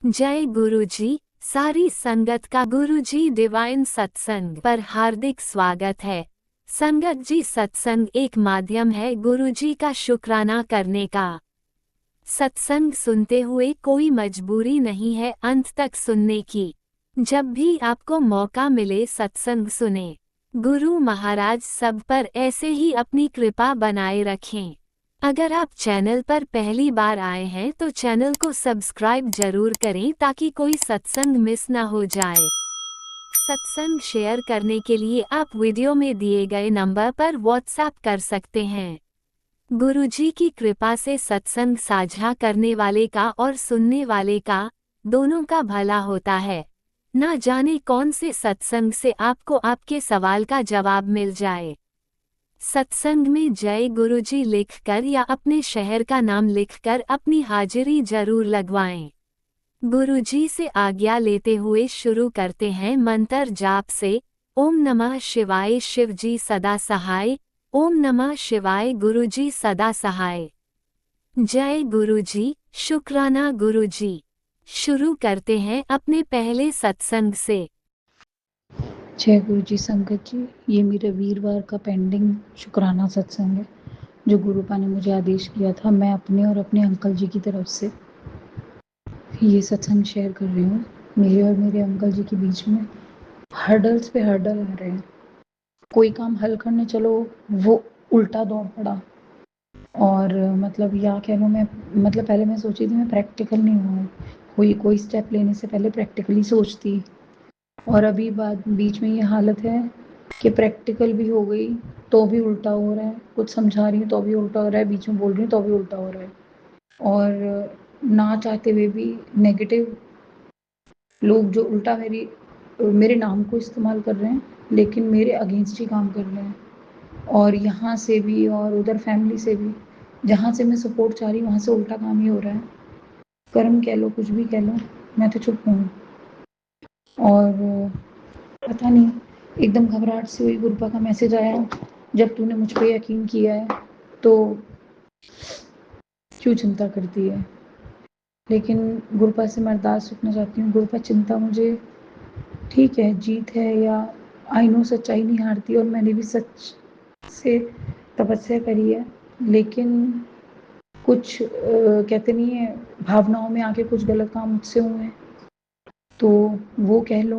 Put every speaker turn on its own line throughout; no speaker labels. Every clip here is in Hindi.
जय गुरुजी। सारी संगत का गुरुजी डिवाइन सत्संग पर हार्दिक स्वागत है। संगत जी, सत्संग एक माध्यम है गुरुजी का शुक्राना करने का। सत्संग सुनते हुए कोई मजबूरी नहीं है अंत तक सुनने की। जब भी आपको मौका मिले सत्संग सुने। गुरु महाराज सब पर ऐसे ही अपनी कृपा बनाए रखें। अगर आप चैनल पर पहली बार आए हैं तो चैनल को सब्सक्राइब जरूर करें ताकि कोई सत्संग मिस ना हो जाए। सत्संग शेयर करने के लिए आप वीडियो में दिए गए नंबर पर व्हाट्सएप कर सकते हैं। गुरुजी की कृपा से सत्संग साझा करने वाले का और सुनने वाले का दोनों का भला होता है। ना जाने कौन से सत्संग से आपको आपके सवाल का जवाब मिल जाए। सत्संग में जय गुरुजी लिखकर या अपने शहर का नाम लिखकर अपनी हाजिरी जरूर लगवाएं। गुरुजी से आज्ञा लेते हुए शुरू करते हैं मंत्र जाप से। ओम नमः शिवाय, शिवजी सदा सहाय। ओम नमः शिवाय, गुरुजी सदा सहाय। जय गुरुजी, शुक्राना गुरुजी। शुरू करते हैं अपने पहले सत्संग से।
जय गुरु जी। संगत जी, ये मेरा वीरवार का पेंडिंग शुक्राना सत्संग है जो गुरुपा ने मुझे आदेश किया था। मैं अपने और अपने अंकल जी की तरफ से ये सत्संग शेयर कर रही हूँ। मेरे और मेरे अंकल जी के बीच में हर्डल्स पे हर्डल आ रहे हैं। कोई काम हल करने चलो वो उल्टा दौड़ पड़ा। और मतलब या कह लो, मैं मतलब पहले मैं सोची थी मैं प्रैक्टिकल नहीं हूँ, कोई स्टेप लेने से पहले प्रैक्टिकली सोचती। और अभी बात बीच में ये हालत है कि प्रैक्टिकल भी हो गई तो भी उल्टा हो रहा है, कुछ समझा रही हूँ तो भी उल्टा हो रहा है, बीच में बोल रही हूँ तो भी उल्टा हो रहा है। और ना चाहते हुए भी नेगेटिव लोग जो उल्टा मेरे नाम को इस्तेमाल कर रहे हैं लेकिन मेरे अगेंस्ट ही काम कर रहे हैं। और यहाँ से भी और उधर फैमिली से भी, जहाँ से मैं सपोर्ट चाह रही हूँ वहाँ से उल्टा काम ही हो रहा है। कर्म कह लो, कुछ भी कह लो, मैं तो चुप हूँ। और पता नहीं, एकदम घबराहट से हुई। गुरुपा का मैसेज आया, जब तूने मुझ पे यकीन किया है तो क्यों चिंता करती है। लेकिन गुरुपा से मैं अरदास रखना चाहती हूँ, गुरुपा चिंता मुझे ठीक है, जीत है या आई नो सच्चाई नहीं हारती और मैंने भी सच से तपस्या करी है। लेकिन कुछ कहते नहीं है, भावनाओं में आके कुछ गलत काम मुझसे हुए हैं तो वो कह लो।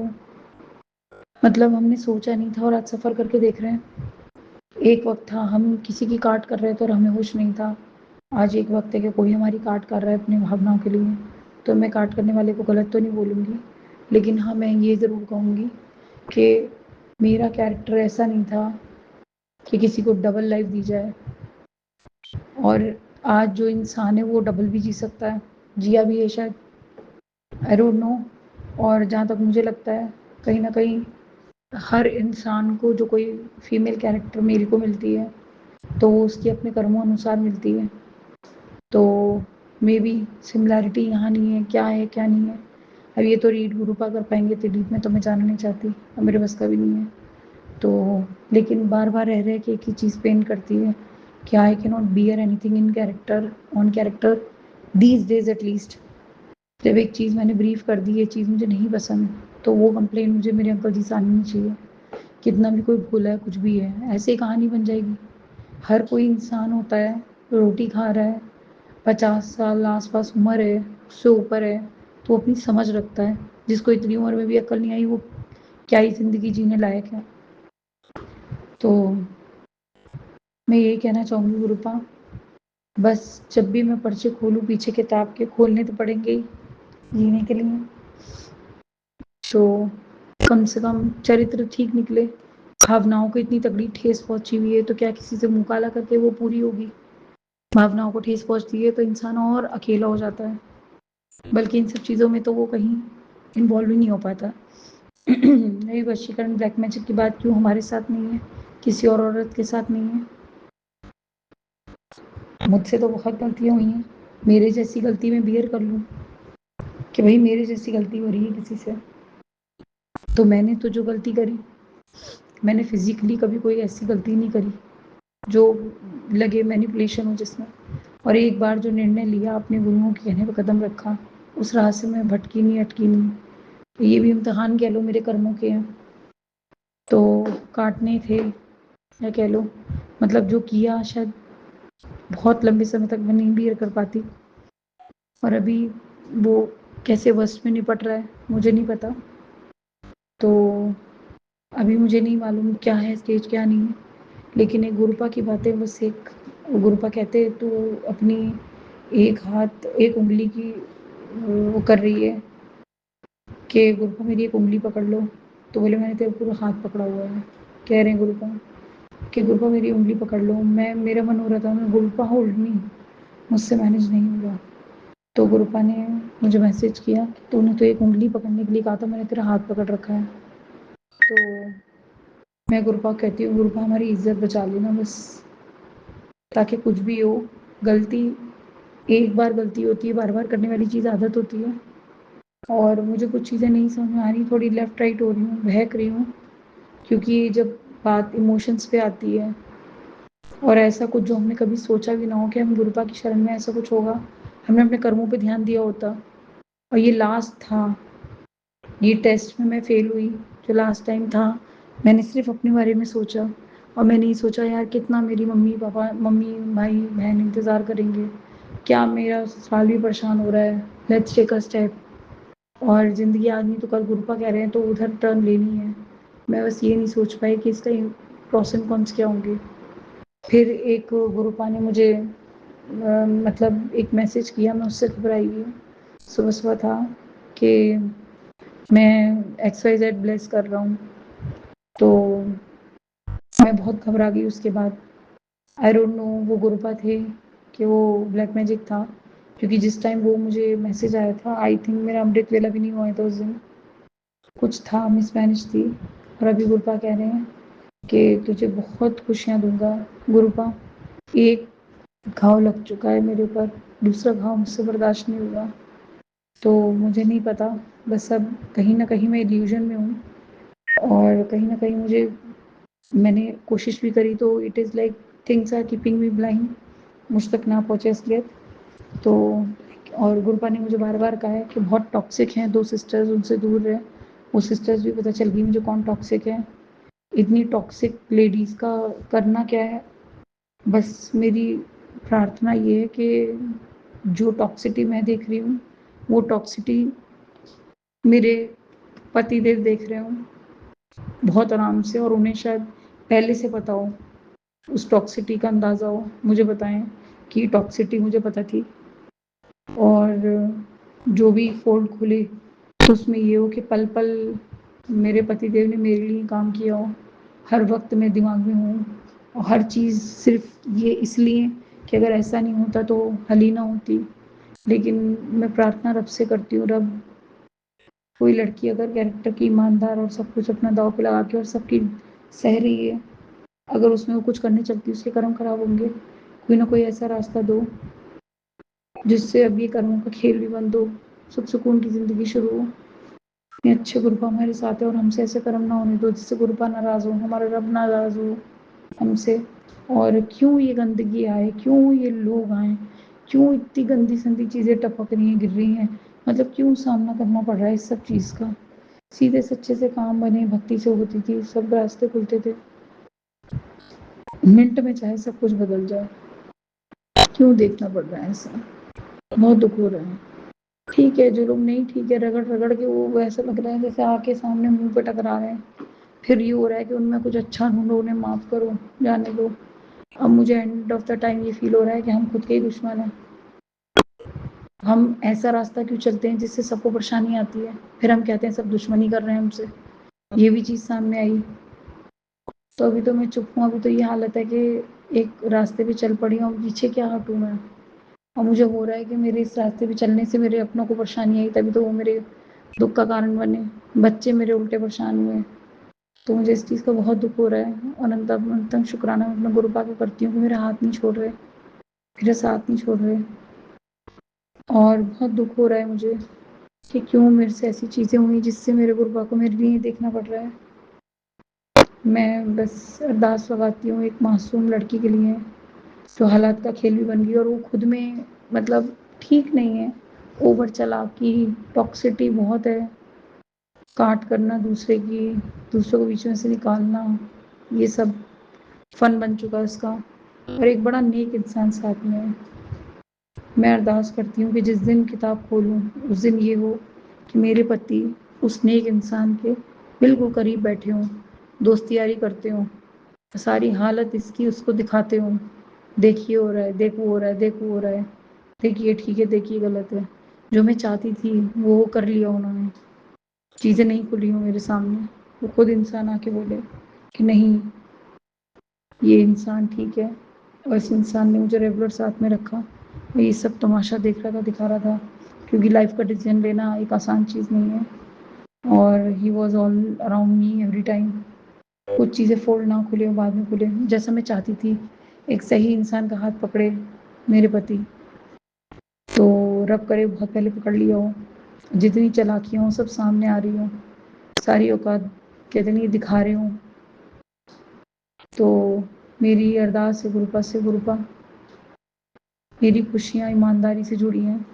मतलब हमने सोचा नहीं था और आज सफ़र करके देख रहे हैं। एक वक्त था हम किसी की काट कर रहे थे और हमें होश नहीं था। आज एक वक्त है कि कोई हमारी काट कर रहा है अपनी भावनाओं के लिए। तो मैं काट करने वाले को गलत तो नहीं बोलूँगी, लेकिन हाँ मैं ये ज़रूर कहूँगी कि मेरा कैरेक्टर ऐसा नहीं था कि किसी को डबल लाइफ दी जाए। और आज जो इंसान है वो डबल भी जी सकता है, जिया भी है शायद, आई डोंट नो। और जहाँ तक मुझे लगता है, कहीं ना कहीं हर इंसान को जो कोई फीमेल कैरेक्टर मेरी को मिलती है तो वो उसके अपने कर्मों अनुसार मिलती है। तो मे बी सिमिलैरिटी यहाँ नहीं है, क्या है क्या नहीं है। अब ये तो रीड गुरुपा कर पाएंगे, तो डीप में तो मैं जानना नहीं चाहती, अब मेरे बस का भी नहीं है। तो लेकिन बार बार रह रहे कि एक ही चीज़ पेन करती है कि I can not bear anything in character, on character, these days at least. जब एक चीज़ मैंने ब्रीफ कर दी, ये चीज़ मुझे नहीं पसंद, तो वो कंप्लेन मुझे मेरे अंकल जी से आनी नहीं चाहिए। कितना भी कोई भूल है, कुछ भी है, ऐसे ही कहानी बन जाएगी। हर कोई इंसान होता है, रोटी खा रहा है, 50 साल आसपास उम्र है, उससे ऊपर है, तो अपनी समझ रखता है। जिसको इतनी उम्र में भी अक्ल नहीं आई वो क्या ही ज़िंदगी जीने लायक है। तो मैं यही कहना चाहूँगी गुरुपा, बस जब भी मैं पर्चे खोलूँ पीछे किताब के, खोलने तो पड़ेंगे ही जीने के लिए। तो कम से कम चरित्र ठीक निकले। भावनाओं को इतनी तगड़ी ठेस पहुंची हुई है तो क्या किसी से मुँह काला करके वो पूरी होगी। भावनाओं को ठेस पहुंचती है तो इंसान और अकेला हो जाता है, बल्कि इन सब चीज़ों में तो वो कहीं इन्वॉल्व ही नहीं हो पाता। नहीं, वशीकरण ब्लैक मैजिक की बात क्यों हमारे साथ नहीं है, किसी और औरत के साथ नहीं है। मुझसे तो बहुत गलतियाँ हुई हैं, मेरे जैसी गलती मैं बियर कर लूँ कि भाई मेरे जैसी गलती हो रही है किसी से। तो मैंने तो जो गलती करी, मैंने फिजिकली कभी कोई ऐसी गलती नहीं करी जो लगे मैनिपुलेशन हो जिसमें। और एक बार जो निर्णय लिया, अपने गुरुओं के कहने पर कदम रखा, उस राह से मैं भटकी नहीं, अटकी नहीं। ये भी इम्तिहान कह लो मेरे कर्मों के हैं, तो काटने थे या कह लो, मतलब जो किया शायद बहुत लंबे समय तक मैं नहीं भी कर पाती, और अभी वो कैसे वश में निपट रहा है मुझे नहीं पता। तो अभी मुझे नहीं मालूम क्या है स्टेज क्या नहीं है, लेकिन एक गुरुपा की बातें बस एक गुरुपा कहते तो अपनी एक हाथ एक उंगली की वो कर रही है कि गुरुपा मेरी एक उंगली पकड़ लो, तो बोले मैंने तेरा पूरा हाथ पकड़ा हुआ है। कह रहे हैं गुरुपा कि गुरुपा मेरी उंगली पकड़ लो, मैं मेरा मन हो रहा था मैं गुरुपा होल्ड नहीं, मुझसे मैनेज नहीं हुआ। तो गुरुपा ने मुझे मैसेज किया कि तूने तो एक उंगली पकड़ने के लिए कहा था, मैंने तेरा हाथ पकड़ रखा है। तो मैं गुरुपा कहती हूँ गुरुपा हमारी इज्जत बचा लेना बस, ताकि कुछ भी हो, गलती एक बार गलती होती है, बार बार करने वाली चीज़ आदत होती है। और मुझे कुछ चीज़ें नहीं समझ में आ रही, थोड़ी लेफ्ट राइट हो रही हूँ, बहक रही हूँ, क्योंकि जब बात इमोशंस पे आती है और ऐसा कुछ जो हमने कभी सोचा भी ना हो कि हम गुरुपा की शरण में ऐसा कुछ होगा, हमने अपने कर्मों पे ध्यान दिया होता। और ये लास्ट था, ये टेस्ट में मैं फेल हुई जो लास्ट टाइम था, मैंने सिर्फ अपने बारे में सोचा, और मैंने ये सोचा यार कितना मेरी मम्मी पापा मम्मी भाई बहन इंतज़ार करेंगे, क्या मेरा ससुराल भी परेशान हो रहा है, लेट्स टेक अ स्टेप। और ज़िंदगी आज नहीं तो कल गुरुपा कह रहे हैं तो उधर टर्न लेनी है। मैं बस ये नहीं सोच पाई कि इसका प्रॉस एंड कॉन्स क्या होंगे। फिर एक गुरुपा ने मुझे मतलब एक मैसेज किया, मैं उससे घबराई हुई हूँ। सुबह सुबह था कि मैं XYZ ब्लेस कर रहा हूँ, तो मैं बहुत घबरा गई उसके बाद। आई डोंट नो वो गुरुपा थे कि वो ब्लैक मैजिक था, क्योंकि जिस टाइम वो मुझे मैसेज आया था आई थिंक मेरा अमृत वेला भी नहीं हुआ था उस दिन, कुछ था मिसमैनेज थी। और अभी गुरुपा कह रहे हैं कि तुझे बहुत खुशियाँ दूंगा गुरुपा, एक घाव लग चुका है मेरे ऊपर, दूसरा घाव मुझसे बर्दाश्त नहीं हुआ। तो मुझे नहीं पता, बस अब कहीं ना कहीं मैं इल्यूजन में हूँ, और कहीं ना कहीं मुझे मैंने कोशिश भी करी तो it is like things are keeping me blind, मुझ तक ना पहुँचे असलियत। तो और गुरुपा ने मुझे बार बार कहा है कि बहुत टॉक्सिक हैं दो सिस्टर्स, उनसे दूर रहे। वो सिस्टर्स भी पता चल गई मुझे कौन टॉक्सिक है। इतनी टॉक्सिक लेडीज़ का करना क्या है, बस मेरी प्रार्थना ये है कि जो टॉक्सिटी मैं देख रही हूँ वो टॉक्सिटी मेरे पति देव देख रहे हूँ बहुत आराम से, और उन्हें शायद पहले से पता हो, उस टॉक्सिटी का अंदाज़ा हो, मुझे बताएं कि टॉक्सिटी मुझे पता थी। और जो भी फोल्ड खुले तो उसमें ये हो कि पल पल मेरे पति देव ने मेरे लिए काम किया हो, हर वक्त मैं दिमाग में हूँ, और हर चीज़ सिर्फ ये इसलिए कि अगर ऐसा नहीं होता तो हल ही ना होती। लेकिन मैं प्रार्थना रब से करती हूँ, रब कोई लड़की अगर कैरेक्टर की ईमानदार और सब कुछ अपना दाव पे लगा के और सबकी सह रही है, अगर उसमें वो कुछ करने चलती है उसके कर्म खराब होंगे, कोई ना कोई ऐसा रास्ता दो जिससे अब ये कर्मों का खेल भी बंद हो, सुख सुकून की ज़िंदगी शुरू हो। इतने अच्छे गुरुपा हमारे साथ है और हमसे ऐसे कर्म ना होने दो जिससे गुरुपा नाराज़ हो, हमारा रब नाराज़ हो हमसे। और क्यों ये गंदगी आए, क्यों ये लोग आए, क्यों इतनी गंदी संदी चीज़ें टपक रही हैं गिर रही हैं, मतलब क्यों सामना करना पड़ रहा है इस सब चीज़ का। सीधे सच्चे से काम बने, भक्ति से होती थी, सब रास्ते खुलते थे, मिनट में चाहे सब कुछ बदल जाए, क्यों देखना पड़ रहा है ऐसा, बहुत दुख हो रहा है। ठीक है जो लोग नहीं ठीक है, रगड़ रगड़ के वो ऐसा लग रहा है जैसे आके सामने मुंह पे टकरा रहे हैं, फिर ये हो रहा है कि उनमें कुछ अच्छा ढूंढो, उन्हें माफ़ करो, जाने दो। अब मुझे एंड ऑफ द टाइम ये फील हो रहा है कि हम खुद के ही दुश्मन हैं। हम ऐसा रास्ता क्यों चलते हैं जिससे सबको परेशानी आती है, फिर हम कहते हैं सब दुश्मनी कर रहे हैं हमसे, ये भी चीज़ सामने आई। तो अभी तो मैं चुप हूँ, अभी तो ये हालत है कि एक रास्ते पे चल पड़ी हूँ, पीछे क्या हटूँ मैं। और मुझे हो रहा है कि मेरे इस रास्ते पे चलने से मेरे अपनों को परेशानी आई, तभी तो वो मेरे दुख का कारण बने, बच्चे मेरे उल्टे परेशान हुए। तो मुझे इस चीज़ का बहुत दुख हो रहा है, और अनंतम शुक्राना मैं अपने गुरुपा को करती हूँ कि मेरा हाथ नहीं छोड़ रहे, मेरा साथ नहीं छोड़ रहे। और बहुत दुख हो रहा है मुझे कि क्यों मेरे से ऐसी चीज़ें हुई जिससे मेरे गुरुपा को मेरे लिए देखना पड़ रहा है। मैं बस अरदास लगाती हूँ एक मासूम लड़की के लिए जो हालात का खेल भी बन गई, और वो खुद में मतलब ठीक नहीं है, ओवर चालाकी, टॉक्सिटी बहुत है, काट करना दूसरों को बीच में से निकालना, ये सब फन बन चुका है उसका। और एक बड़ा नेक इंसान साथ में है। मैं अरदास करती हूँ कि जिस दिन किताब खोलूँ उस दिन ये हो कि मेरे पति उस नेक इंसान के बिल्कुल करीब बैठे हों, दोस्ती यारी करते हों, सारी हालत इसकी उसको दिखाते हों, देखिए हो रहा है, देखो हो रहा है, देखो हो रहा है, देखिए ठीक है, देखिए गलत है। जो मैं चाहती थी वो कर लिया उन्होंने, चीज़ें नहीं खुली हों मेरे सामने। वो खुद इंसान आके बोले कि नहीं, ये इंसान ठीक है। और इस इंसान ने मुझे रेगुलर साथ में रखा। मैं ये सब तमाशा देख रहा था, दिखा रहा था, क्योंकि लाइफ का डिसीजन लेना एक आसान चीज़ नहीं है। और he was all around me every time. कुछ चीज़ें फोल्ड ना खुले और बाद में खुले, जैसा मैं चाहती थी। एक सही इंसान का हाथ पकड़े मेरे पति, तो रब करे बहुत पहले पकड़ लिया हो। जितनी चालाकियाँ हो सब सामने आ रही हो, सारी औकात कहते नहीं दिखा रहे हो। तो मेरी अरदास है गुरुपा, मेरी खुशियाँ ईमानदारी से जुड़ी हैं।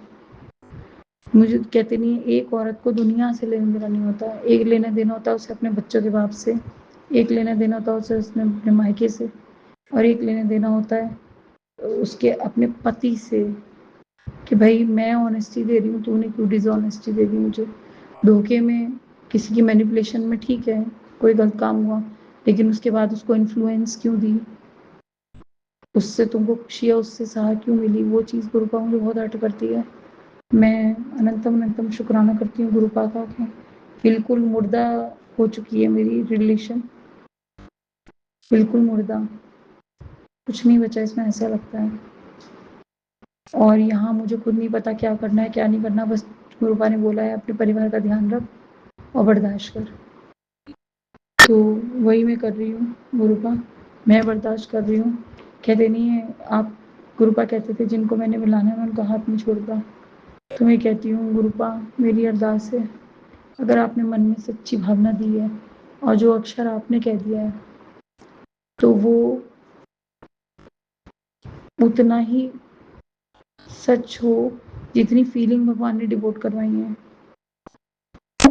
मुझे कहते नहीं, एक औरत को दुनिया से लेना देना नहीं होता। एक लेना देना होता है उसे अपने बच्चों के बाप से, एक लेना देना होता है उसे उसने अपने मायके से, और एक लेना देना होता है उसके अपने पति से, कि भाई मैं ऑनेस्टी दे रही हूँ, तूने क्यों डिसऑनेस्टी दे दी मुझे। धोखे में, किसी की मैनिपुलेशन में ठीक है, कोई गलत काम हुआ, लेकिन उसके बाद उसको इन्फ्लुएंस क्यों दी, उससे तुमको खुशियाँ उससे सहा क्यों मिली, वो चीज़ गुरुपा मुझे बहुत हर्ट करती है। मैं अनंतम अनंतम शुक्राना करती हूँ गुरुपा का कि बिल्कुल मुर्दा हो चुकी है मेरी रिलेशन, बिल्कुल मुर्दा, कुछ नहीं बचा इसमें, ऐसा लगता है। और यहाँ मुझे खुद नहीं पता क्या करना है क्या नहीं करना। बस गुरुपा ने बोला है अपने परिवार का ध्यान रख और बर्दाश्त कर, तो वही मैं कर रही हूँ गुरुपा। मैं बर्दाश्त कर रही हूँ। कहते नहीं है आप, गुरुपा कहते थे जिनको मैंने मिलाना है मैं उनका हाथ नहीं छोड़ता। तो मैं कहती हूँ गुरुपा, मेरी अरदास है, अगर आपने मन में सच्ची भावना दी है और जो अक्षर आपने कह दिया है, तो वो उतना ही सच हो जितनी फीलिंग भगवान ने डिवोट करवाई है।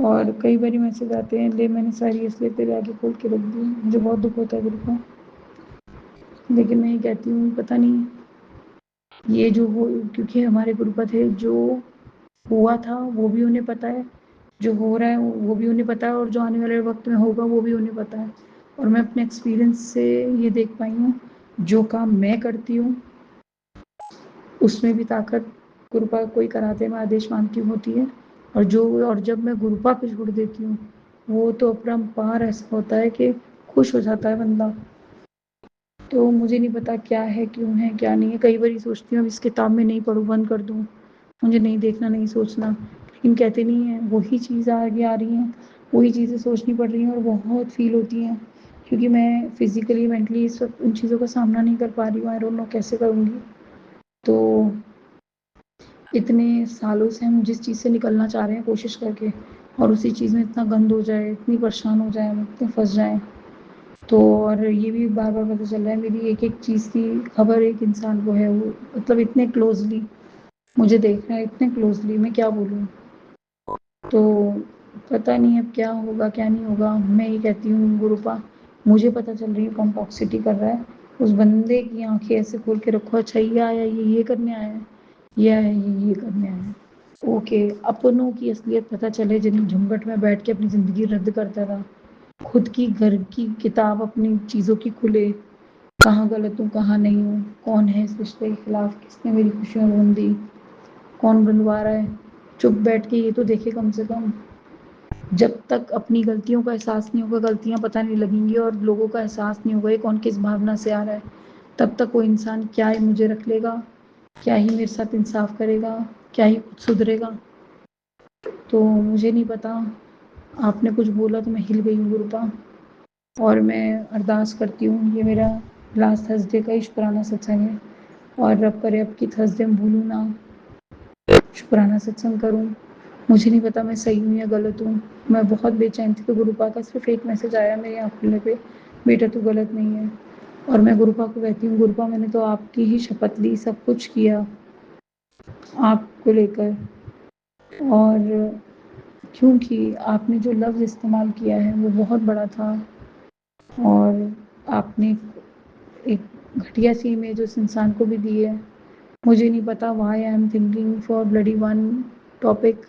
और कई बार मैसेज आते हैं, ले मैंने सारी इसलिए तेरे आगे खोल के रख दी। मुझे बहुत दुख होता है गुरुपा, लेकिन मैं ये कहती हूँ पता नहीं ये जो हो, क्योंकि हमारे गुरुपा थे, जो हुआ था वो भी उन्हें पता है, जो हो रहा है वो भी उन्हें पता है, और जो आने वाले वक्त में होगा वो भी उन्हें पता है। और मैं अपने एक्सपीरियंस से ये देख पाई हूँ, जो काम मैं करती हूँ उसमें भी ताकत गुरुपा कोई कराते में आदेश मानती होती है। और जब मैं गुरुपा पे छोड़ देती हूँ, वो तो अपरंपार ऐसा होता है कि खुश हो जाता है बंदा। तो मुझे नहीं पता क्या है, क्यों है, क्या नहीं है। कई बार सोचती हूँ अब इस किताब में नहीं पढ़ूँ, बंद कर दूँ, मुझे नहीं देखना, नहीं सोचना, लेकिन कहते नहीं है वही चीज़ आगे आ रही हैं, वही चीज़ें सोचनी पड़ रही हैं और बहुत फील होती हैं, क्योंकि मैं फिजिकली मेंटली इस वक्त उन चीज़ों का सामना नहीं कर पा रही हूँ। आई डोंट नो कैसे करूँगी। तो इतने सालों से हम जिस चीज़ से निकलना चाह रहे हैं कोशिश करके, और उसी चीज़ में इतना गंद हो जाए, इतनी परेशान हो जाए, हम इतने फंस जाएं, तो और ये भी बार बार पता चल रहा है मेरी एक एक चीज़ की खबर एक इंसान को है, वो मतलब इतने क्लोजली मुझे देख रहा है, इतने क्लोजली, मैं क्या बोलूँ। तो पता नहीं अब क्या होगा क्या नहीं होगा। मैं ये कहती हूँ गुरुपा, मुझे पता चल रही है कौन टॉक्सिटी कर रहा है, उस बंदे की आंखें ऐसे खोल के रखो, अच्छा ये आया, ये करने आया है, ये आया, ये करने आया है। ओके, अपनों की असलियत पता चले, जिन झुंझट में बैठ के अपनी ज़िंदगी रद्द करता था, खुद की घर की किताब अपनी चीज़ों की खुले, कहाँ गलत हूँ कहाँ नहीं हूँ, कौन है इस रिश्ते के खिलाफ, किसने मेरी खुशियाँ रोन दी, कौन बनवा रहा है, चुप बैठ के ये तो देखे कम से कम। जब तक अपनी गलतियों का एहसास नहीं होगा, गलतियाँ पता नहीं लगेंगी, और लोगों का एहसास नहीं होगा ये कौन किस भावना से आ रहा है, तब तक वो इंसान क्या ही मुझे रख लेगा, क्या ही मेरे साथ इंसाफ करेगा, क्या ही कुछ सुधरेगा। तो मुझे नहीं पता, आपने कुछ बोला तो मैं हिल गई हूँ गुरुपा। और मैं अरदास करती हूँ, ये मेरा लास्ट थर्सडे का ही शुक्राना सत्संग है, और रब करे अब की थर्सडे में भूलूँ ना, शुक्राना सत्संग करूँ। मुझे नहीं पता मैं सही हूँ या गलत हूँ। मैं बहुत बेचैन थी, तो गुरुपा का सिर्फ एक मैसेज आया मेरे आँख खुलने पे, बेटा तू गलत नहीं है। और मैं गुरुपा को कहती हूँ गुरुपा मैंने तो आपकी ही शपथ ली, सब कुछ किया आपको लेकर, और क्योंकि आपने जो लफ्ज़ इस्तेमाल किया है वो बहुत बड़ा था और आपने एक घटिया सी इमेज उस इंसान को भी दी है। मुझे नहीं पता why I am thinking for bloody one topic,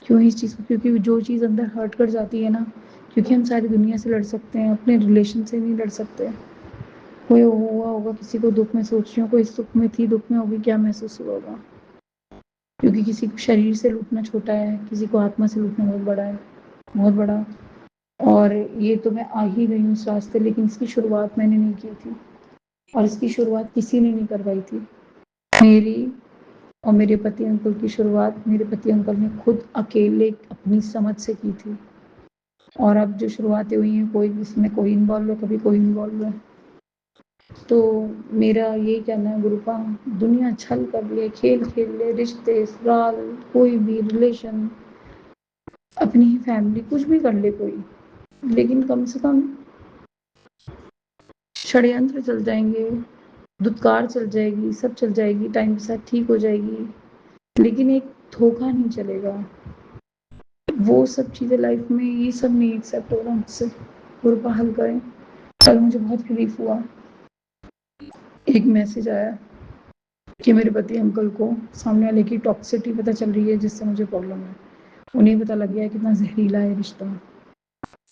क्यों इस चीज़ को, क्योंकि जो चीज़ अंदर हर्ट कर जाती है ना, क्योंकि हम सारी दुनिया से लड़ सकते हैं, अपने रिलेशन से नहीं लड़ सकते। कोई हुआ होगा किसी को दुख में, सोच रही हूँ कोई सुख में थी, दुख में होगी, क्या महसूस हुआ होगा, क्योंकि किसी को शरीर से लूटना छोटा है, किसी को आत्मा से लूटना बहुत बड़ा है, बहुत बड़ा। और ये तो मैं आ ही गई हूँ इस रास्ते, लेकिन इसकी शुरुआत मैंने नहीं की थी और इसकी शुरुआत किसी ने नहीं करवाई थी। मेरी और मेरे पति अंकल की शुरुआत मेरे पति अंकल ने खुद अकेले अपनी समझ से की थी। और अब जो शुरुआतें हुई हैं, कोई इसमें कोई इन्वॉल्व है, कभी कोई इन्वॉल्व है। तो मेरा यही कहना है गुरुपा, दुनिया छल कर ले, खेल खेल ले, रिश्ते, ससुराल, कोई भी रिलेशन, अपनी ही फैमिली, कुछ भी कर ले कोई, लेकिन कम से कम षड्यंत्र चल जाएंगे, धुतकार चल जाएगी, सब चल जाएगी, टाइम के साथ ठीक हो जाएगी, लेकिन एक धोखा नहीं चलेगा। वो सब चीज़ें लाइफ में, ये सब नहीं एक्सेप्ट हो रहा मुझसे। गुरुपा हल करें। कल मुझे बहुत रिलीफ हुआ, एक मैसेज आया कि मेरे पति अंकल को सामने वाले की टॉक्सिसिटी पता चल रही है, जिससे मुझे प्रॉब्लम है। उन्हें पता लग गया है कितना जहरीला है रिश्ता।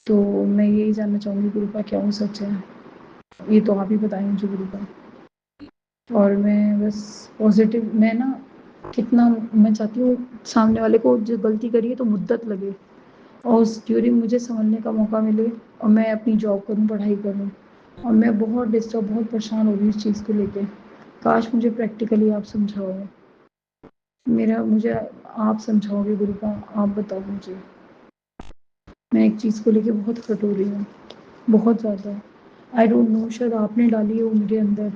तो मैं यही जानना चाहूँगी गुरुपा, क्या वो सच है? ये तो आप ही बताएं मुझे गुरुपा। और मैं बस पॉजिटिव, मैं ना कितना मैं चाहती हूँ सामने वाले को जो गलती करी है तो मुद्दत लगे और उस ड्यूरिंग मुझे समझने का मौका मिले और मैं अपनी जॉब करूँ, पढ़ाई करूँ। और मैं बहुत डिस्टर्ब, बहुत परेशान हो रही हूँ इस चीज़ को लेके। काश मुझे प्रैक्टिकली आप समझाओगे, मुझे आप समझाओगे गुरुपा, आप बताओ मुझे। मैं एक चीज़ को लेके बहुत हर्ट हो रही हूँ, बहुत ज़्यादा। आई डोंट नो, शायद आपने डाली है वो मेरे अंदर,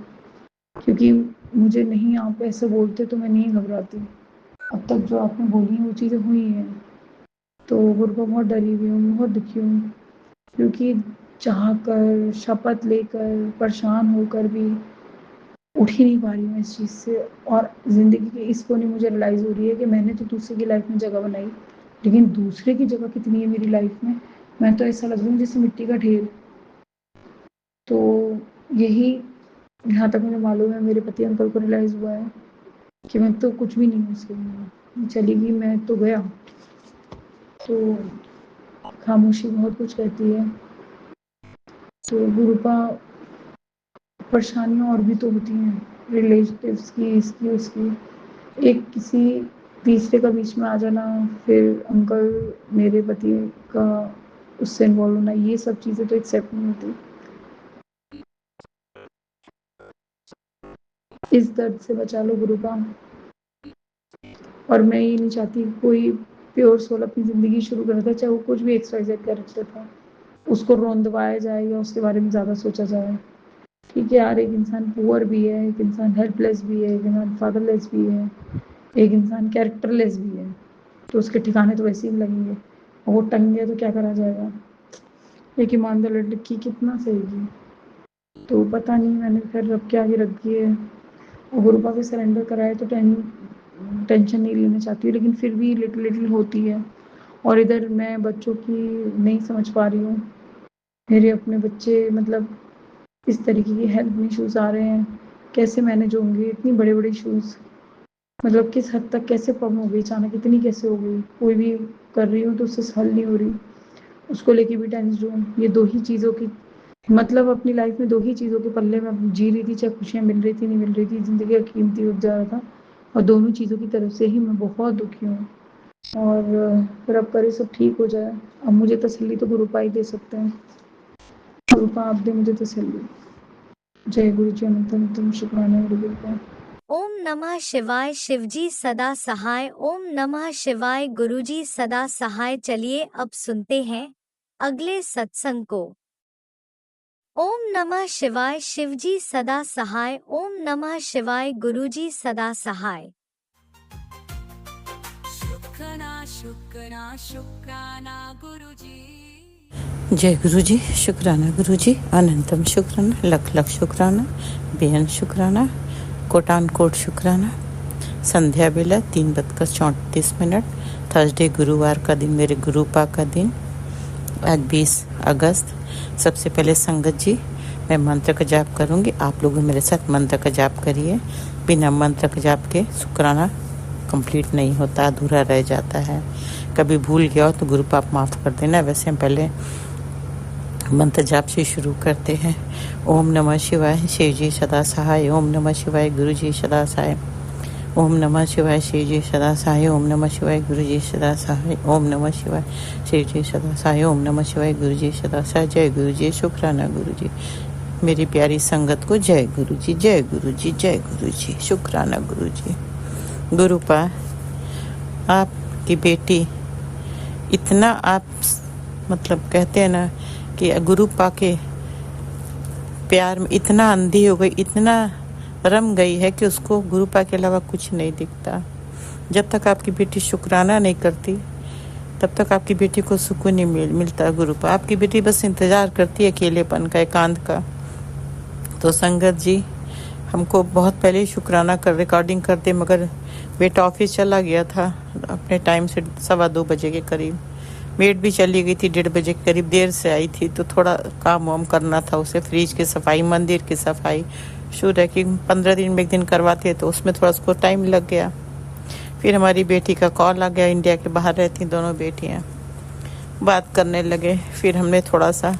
क्योंकि मुझे नहीं, आप ऐसे बोलते तो मैं नहीं घबराती। अब तक जो आपने बोली है वो चीज़ें हुई हैं, तो गुरुपा बहुत डरी हुई हूँ, बहुत दुखी हूँ, क्योंकि चाह कर, शपथ लेकर, परेशान होकर भी उठ ही नहीं पा रही हूँ इस चीज़ से। और ज़िंदगी के इस कोने मुझे रियलाइज़ हो रही है कि मैंने तो दूसरे की लाइफ में जगह बनाई, लेकिन दूसरे की जगह कितनी है मेरी लाइफ में? मैं तो ऐसा लग रही हूँ जैसे मिट्टी का ढेर। तो यही, जहाँ तक मुझे मालूम है, मेरे पति अंकल को रियलाइज़ हुआ है कि मैं तो कुछ भी नहीं हूँ उसके लिए, चली गई, मैं तो गया। तो खामोशी बहुत कुछ कहती है। तो गुरुपा, परेशानियाँ और भी तो होती हैं, रिलेटिव्स की, इसकी उसकी, एक किसी तीसरे का बीच में आ जाना, फिर अंकल मेरे पति का उससे इन्वॉल्व होना, ये सब चीज़ें तो एक्सेप्ट नहीं होती। इस दर्द से बचा लो गुरुपा। और मैं ये नहीं चाहती कोई प्योर सोल अपनी ज़िंदगी शुरू करता है, चाहे वो कुछ भी XYZ कैरेक्टर था, उसको रोंदवाया जाए या उसके बारे में ज़्यादा सोचा जाए। ठीक है यार, एक इंसान पुअर भी है, एक इंसान हेल्पलेस भी है, एक इंसान फादरलेस भी है, एक इंसान कैरेक्टरलेस भी है, तो उसके ठिकाने तो वैसे ही लगेंगे। और वो टंग गया तो क्या करा जाएगा? एक ईमानदार लड़की कितना सहेगी? तो पता नहीं, मैंने फिर रब के आगे रख दिए और गुरुपा पे सरेंडर कराए, तो टेंशन नहीं लेना चाहती हूँ, लेकिन फिर भी लिटिल लिटिल होती है। और इधर मैं बच्चों की नहीं समझ पा रही हूँ, मेरे अपने बच्चे मतलब इस तरीके की हेल्थ इश्यूज आ रहे हैं, कैसे मैनेज होंगे इतनी बड़े बड़े इश्यूज? मतलब किस हद तक कैसे प्रॉब्लम हो गई अचानक, इतनी कैसे हो गई? कोई भी कर रही हूँ तो उससे हल नहीं हो रही, उसको लेके भी टेंशन हूँ। ये दो ही चीज़ों की, मतलब अपनी लाइफ में दो ही चीज़ों के पल्ले में जी रही थी, चाहे खुशियाँ मिल रही थी नहीं मिल रही थी, ज़िंदगी का कीमती उठ जा रहा था, और दोनों चीज़ों की तरफ से ही मैं बहुत दुखी हूँ। और फिर अब करे सब ठीक हो जाए। अब मुझे तसल्ली तो गुरुपा ही दे सकते हैं। गुरुपा आप दे मुझे तसल्ली। जय गुरु जी, अनंत शुक्राना गुरु गुरुपा।
ओम नमः शिवाय। शिवजी सदा सहाय। ओम नमः शिवाय। गुरुजी सदा सहाय। चलिए अब सुनते हैं अगले सत्संग को। ओम नमः शिवाय। शिवजी सदा सहाय। ओम नमः शिवाय। गुरुजी सदा सहाय।
शुक्राना शुक्राना शुक्राना गुरुजी।
जय गुरु जी, शुक्राना गुरु जी, अनंतम शुक्राना, लख लख शुक्राना, बेअन शुक्राना, कोटान कोट शुक्राना। संध्या बेला 3:34। थर्सडे गुरुवार का दिन, मेरे गुरुपा का दिन, आज 20 अगस्त। सबसे पहले संगत जी, मैं मंत्र का जाप करूंगी, आप लोग मेरे साथ मंत्र का जाप करिए। बिना मंत्र का जाप के शुक्राना कंप्लीट नहीं होता, अधूरा रह जाता है। कभी भूल गया हो तो गुरुपा आप माफ़ कर देना। वैसे हम पहले मंत्र जाप से शुरू करते हैं। ओम नमः शिवाय, शिव जी सदा सहाय। ओम नमः शिवाय, गुरु जी सदा सहाय। ओम नमः शिवाय, शिव जी सदा सहाय। ओम नमः शिवाय, गुरु जी सदा सहाय। ओम नमः शिवाय, शिव जी सदा सहाय। ओम नमः शिवाय, गुरु जी सदा सहाय। जय गुरु जी, शुक्राना गुरु जी। मेरी प्यारी संगत को जय गुरु जी, जय गुरु जी, जय गुरु जी, शुक्राना गुरु जी। गुरुपा, आपकी बेटी इतना, आप मतलब कहते हैं ना कि गुरुपा के प्यार में इतना अंधी हो गई, इतना रम गई है कि उसको गुरुपा के अलावा कुछ नहीं दिखता। जब तक आपकी बेटी शुक्राना नहीं करती तब तक आपकी बेटी को सुकून नहीं मिलता। गुरुपा, आपकी बेटी बस इंतज़ार करती है अकेलेपन का, एकांत का। तो संगत जी, हमको बहुत पहले ही शुक्राना कर रिकॉर्डिंग करते, मगर बेटा ऑफिस चला गया था अपने टाइम से 2:15 बजे के करीब। मेड भी चली गई थी 1:30 बजे के करीब, देर से आई थी, तो थोड़ा काम वाम करना था उसे, फ्रिज की सफाई, मंदिर की सफाई। शुरू है कि 15 दिन में एक दिन करवाते, तो उसमें थोड़ा उसको टाइम लग गया। फिर हमारी बेटी का कॉल आ गया, इंडिया के बाहर रहती दोनों बेटियां, बात करने लगे। फिर हमने थोड़ा सा,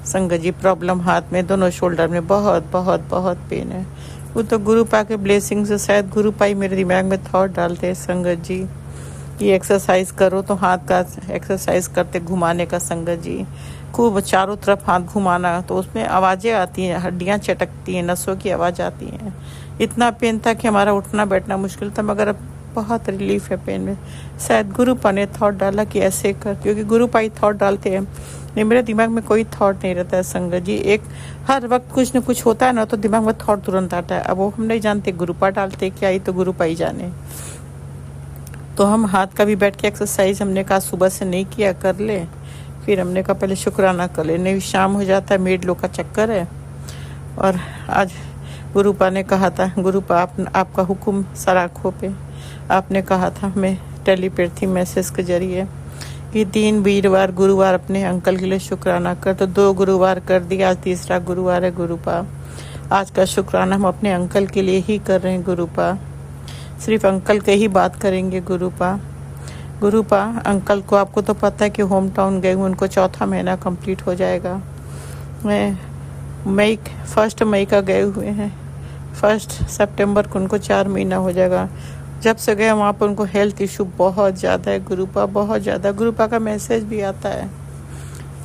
संगत जी प्रॉब्लम हाथ में, दोनों शोल्डर में बहुत बहुत बहुत पेन है। वो तो गुरुपा के ब्लेसिंग से शायद गुरुपा ही मेरे दिमाग में थॉट डालते हैं। संगत जी, ये एक्सरसाइज करो, तो हाथ का एक्सरसाइज करते घुमाने का संगत जी, खूब चारों तरफ हाथ घुमाना, तो उसमें आवाज़ें आती हैं, हड्डियाँ चटकती हैं, नसों की आवाज़ आती हैं। इतना पेन था कि हमारा उठना बैठना मुश्किल था, मगर अब बहुत रिलीफ है पेन में। शायद गुरुपा ने थॉट डाला कि ऐसे कर, क्योंकि गुरुपा ही थॉट डालते हैं। नहीं, मेरे दिमाग में कोई थॉट नहीं रहता है संगत जी। एक हर वक्त कुछ न कुछ होता है ना, तो दिमाग में थॉट तुरंत आता है। अब वो हम नहीं जानते गुरुपा डालते क्या, ही तो गुरुपा ही जाने। तो हम हाथ का भी बैठ के एक्सरसाइज हमने कहा सुबह से नहीं किया, कर ले। फिर हमने कहा पहले शुक्राना कर ले, नहीं शाम हो जाता है, मेड लोग का चक्कर है। और आज गुरुपा ने कहा था, गुरुपा आपका हुक्म सर आँखों पे, आपने कहा था हमें टेलीपैथी मैसेज के जरिए कि 3 वीरवार गुरुवार अपने अंकल के लिए शुक्राना कर। तो 2 गुरुवार कर दिया, आज 3रा गुरुवार है गुरुपा। आज का शुक्राना हम अपने अंकल के लिए ही कर रहे हैं गुरुपा, सिर्फ अंकल के ही बात करेंगे गुरुपा। गुरुपा, अंकल को आपको तो पता है कि होम टाउन गए हुए, उनको 4था महीना कंप्लीट हो जाएगा। मैं 1 मई का गए हुए हैं, 1 सितंबर को उनको 4 महीना हो जाएगा। जब से गए वहाँ पर उनको हेल्थ इशू बहुत ज़्यादा है गुरुपा, बहुत ज़्यादा। गुरुपा का मैसेज भी आता है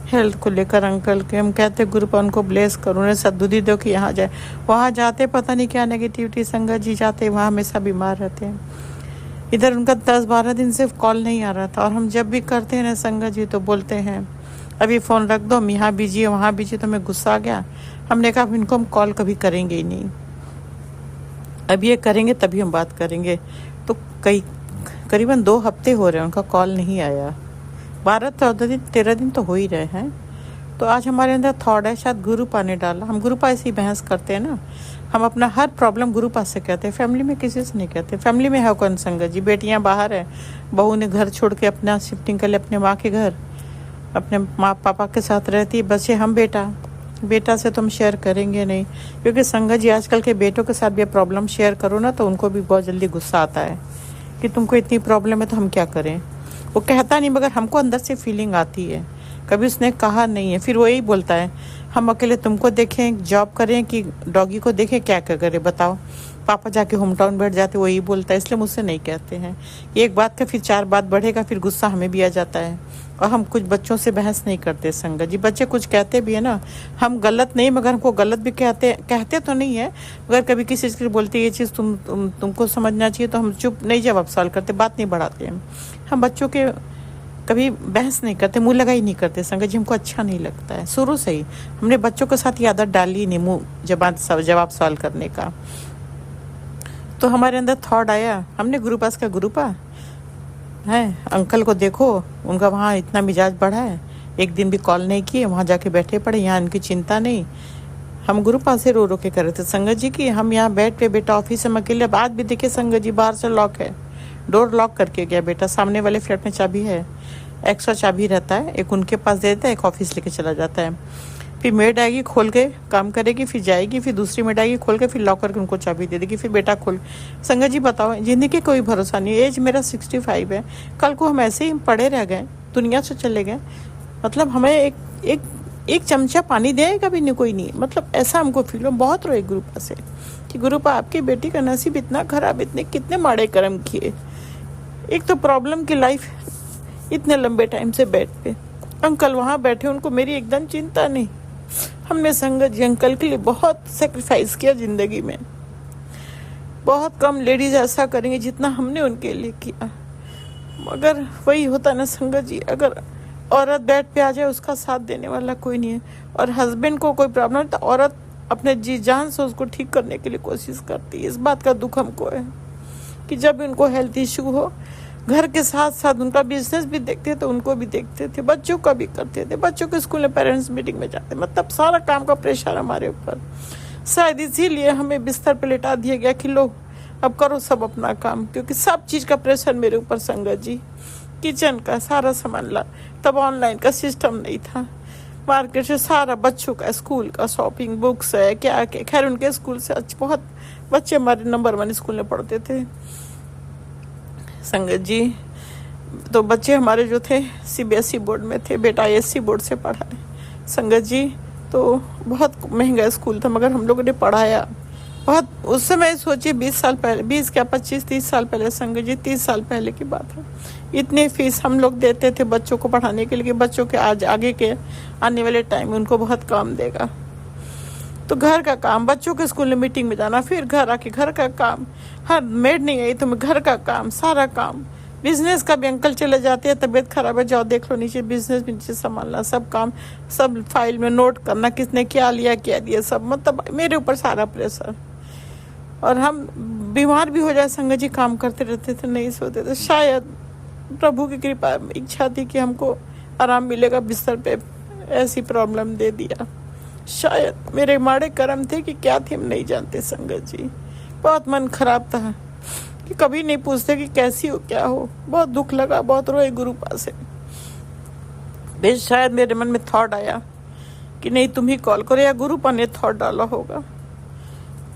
हेल्थ को लेकर अंकल के। हम कहते गुरुपा उनको ब्लेस करो, उन्हें सद्बुद्धि दो कि यहाँ जाए। वहाँ जाते पता नहीं क्या नेगेटिविटी, संगत जी जाते वहाँ हमेशा बीमार रहते हैं। इधर उनका 10-12 दिन से कॉल नहीं आ रहा था, और हम जब भी करते हैं ना संगत जी तो बोलते हैं अभी फ़ोन रख दो, हम यहाँ बिजी है वहाँ बिजी। तो हमें गुस्सा आ गया, हमने कहा इनको हम कॉल कभी करेंगे ही नहीं, अब ये करेंगे तभी हम बात करेंगे। तो करीबन 2 हफ्ते हो रहे हैं उनका कॉल नहीं आया, 12-14 दिन 13 दिन तो हो ही रहे हैं। तो आज हमारे अंदर थॉट है, शायद गुरुपा ने डाला। हम गुरुपा ऐसे ही बहस करते हैं ना, हम अपना हर प्रॉब्लम गुरुपा से कहते हैं, फैमिली में किसी से नहीं कहते। फैमिली में है कौन संगत जी, बेटियां बाहर है, बहू ने घर छोड़ के अपना शिफ्टिंग कर लिया अपने माँ के घर, अपने माँ पापा के साथ रहती है, बच्चे हम बेटा से तुम शेयर करेंगे नहीं। क्योंकि संगत जी आजकल के बेटों के साथ भी प्रॉब्लम शेयर करो ना, तो उनको भी बहुत जल्दी गुस्सा आता है कि तुमको इतनी प्रॉब्लम है तो हम क्या करें। वो कहता नहीं, मगर हमको अंदर से फीलिंग आती है, कभी उसने कहा नहीं है। फिर वो यही बोलता है हम अकेले तुमको देखें, जॉब करें कि डॉगी को देखें, क्या क्या करें बताओ। पापा जाके होम टाउन बैठ जाते, वही बोलता है, इसलिए मुझसे नहीं कहते हैं। एक बात का फिर 4 बात बढ़ेगा, फिर गुस्सा हमें भी आ जाता है। और हम कुछ बच्चों से बहस नहीं करते संगत जी, बच्चे कुछ कहते भी है ना, हम गलत नहीं, मगर हमको गलत भी कहते तो नहीं है, मगर कभी किसी चीज़ की बोलते ये चीज़ तुमको समझना चाहिए, तो हम चुप नहीं जवाब सवाल करते, बात नहीं बढ़ाते हैं। हम बच्चों के कभी बहस नहीं करते, मुंह लगा ही नहीं करते संगत जी, हमको अच्छा नहीं लगता है। शुरू से ही हमने बच्चों के साथ ये आदत डाली नहीं मुंह जवाब सवाल करने का। तो हमारे अंदर थॉट आया, हमने गुरुपास का गुरुपा है, अंकल को देखो उनका वहाँ इतना मिजाज बढ़ा है, एक दिन भी कॉल नहीं किए, वहाँ जाके बैठे पड़े, यहाँ इनकी चिंता नहीं हम गुरुपा से रो रो के कर रहे थे संगत जी की हम यहाँ बेड पे बेटा ऑफिस में अकेले, आज भी देखिए संगत जी बाहर से लॉक है, डोर लॉक करके गया बेटा, सामने वाले फ्लैट में चाबी है, एक्स्ट्रा चाबी रहता है, एक उनके पास दे देता है, एक ऑफिस लेके चला जाता है, फिर मेड आएगी खोल के काम करेगी, फिर जाएगी, फिर दूसरी मेड आएगी खोल के, फिर लॉक करके उनको चाबी दे देगी, फिर बेटा खोल। संगत जी बताओ, जिंदगी कोई भरोसा नहीं, एज मेरा 65 है, कल को हम ऐसे ही पड़े रह गए, दुनिया से चले गए, मतलब हमें एक चमचा पानी देगा भी नहीं कोई नहीं, मतलब ऐसा हमको फील हो। बहुत रोए गुरुपा से कि गुरुपा आपकी बेटी का नसीब इतना खराब, इतने कितने माड़े कर्म किए। एक तो प्रॉब्लम की लाइफ, इतने लंबे टाइम से बेड पे, अंकल वहाँ बैठे, उनको मेरी एकदम चिंता नहीं। हमने संगत जी अंकल के लिए बहुत सेक्रीफाइस किया जिंदगी में, बहुत कम लेडीज ऐसा करेंगे जितना हमने उनके लिए किया। मगर वही होता ना संगत जी, अगर औरत बेड पे आ जाए उसका साथ देने वाला कोई नहीं है, और हस्बैंड को कोई प्रॉब्लम है तो औरत अपने जी जान से उसको ठीक करने के लिए कोशिश करती है। इस बात का दुख हमको है कि जब उनको हेल्थ इशू हो, घर के साथ साथ उनका बिजनेस भी देखते थे, उनको भी देखते थे, बच्चों का भी करते थे, बच्चों के स्कूल में पेरेंट्स मीटिंग में जाते, मतलब सारा काम का प्रेशर हमारे ऊपर। शायद इसीलिए हमें बिस्तर पे लेटा दिया गया कि लो अब करो सब अपना काम, क्योंकि सब चीज़ का प्रेशर मेरे ऊपर संगत जी, किचन का सारा सामान ला, तब ऑनलाइन का सिस्टम नहीं था, मार्केट से सारा बच्चों का स्कूल का शॉपिंग, बुक्स है क्या क्या, खैर उनके स्कूल से बहुत बच्चे हमारे नंबर 1 स्कूल में पढ़ते थे संगत जी। तो बच्चे हमारे जो थे CBSE बोर्ड में थे, बेटा ISC बोर्ड से पढ़ा है संगत जी। तो बहुत महंगा स्कूल था, मगर हम लोगों ने पढ़ाया बहुत। उस समय सोचिए 20 साल पहले, 20 क्या 25-30 साल पहले संगत जी, 30 साल पहले की बात है, इतनी फीस हम लोग देते थे बच्चों को पढ़ाने के लिए, बच्चों के आज आगे के आने वाले टाइम में उनको बहुत काम देगा। तो घर का काम, बच्चों के स्कूल में मीटिंग में जाना, फिर घर आके घर का काम, हर मेड नहीं आई तो मैं घर का काम, सारा काम, बिजनेस का भी अंकल चले जाते हैं, तबीयत खराब है जाओ देख लो नीचे, बिजनेस भी नीचे संभालना, सब काम, सब फाइल में नोट करना, किसने क्या लिया क्या दिया, सब मतलब मेरे ऊपर सारा प्रेशर। और हम बीमार भी हो जाए संगत जी, काम करते रहते थे, नहीं सोते थे। शायद प्रभु की कृपा इच्छा थी कि हमको आराम मिलेगा, बिस्तर पे ऐसी प्रॉब्लम दे दिया। शायद मेरे माड़े कर्म थे कि क्या थे हम नहीं जानते संगत जी। बहुत मन खराब था कि कभी नहीं पूछते कि कैसी हो क्या हो, बहुत दुख लगा, बहुत रोए गुरुपा से। फिर शायद मेरे मन में थॉट आया कि नहीं तुम ही कॉल करो, या गुरुपा ने थॉट डाला होगा,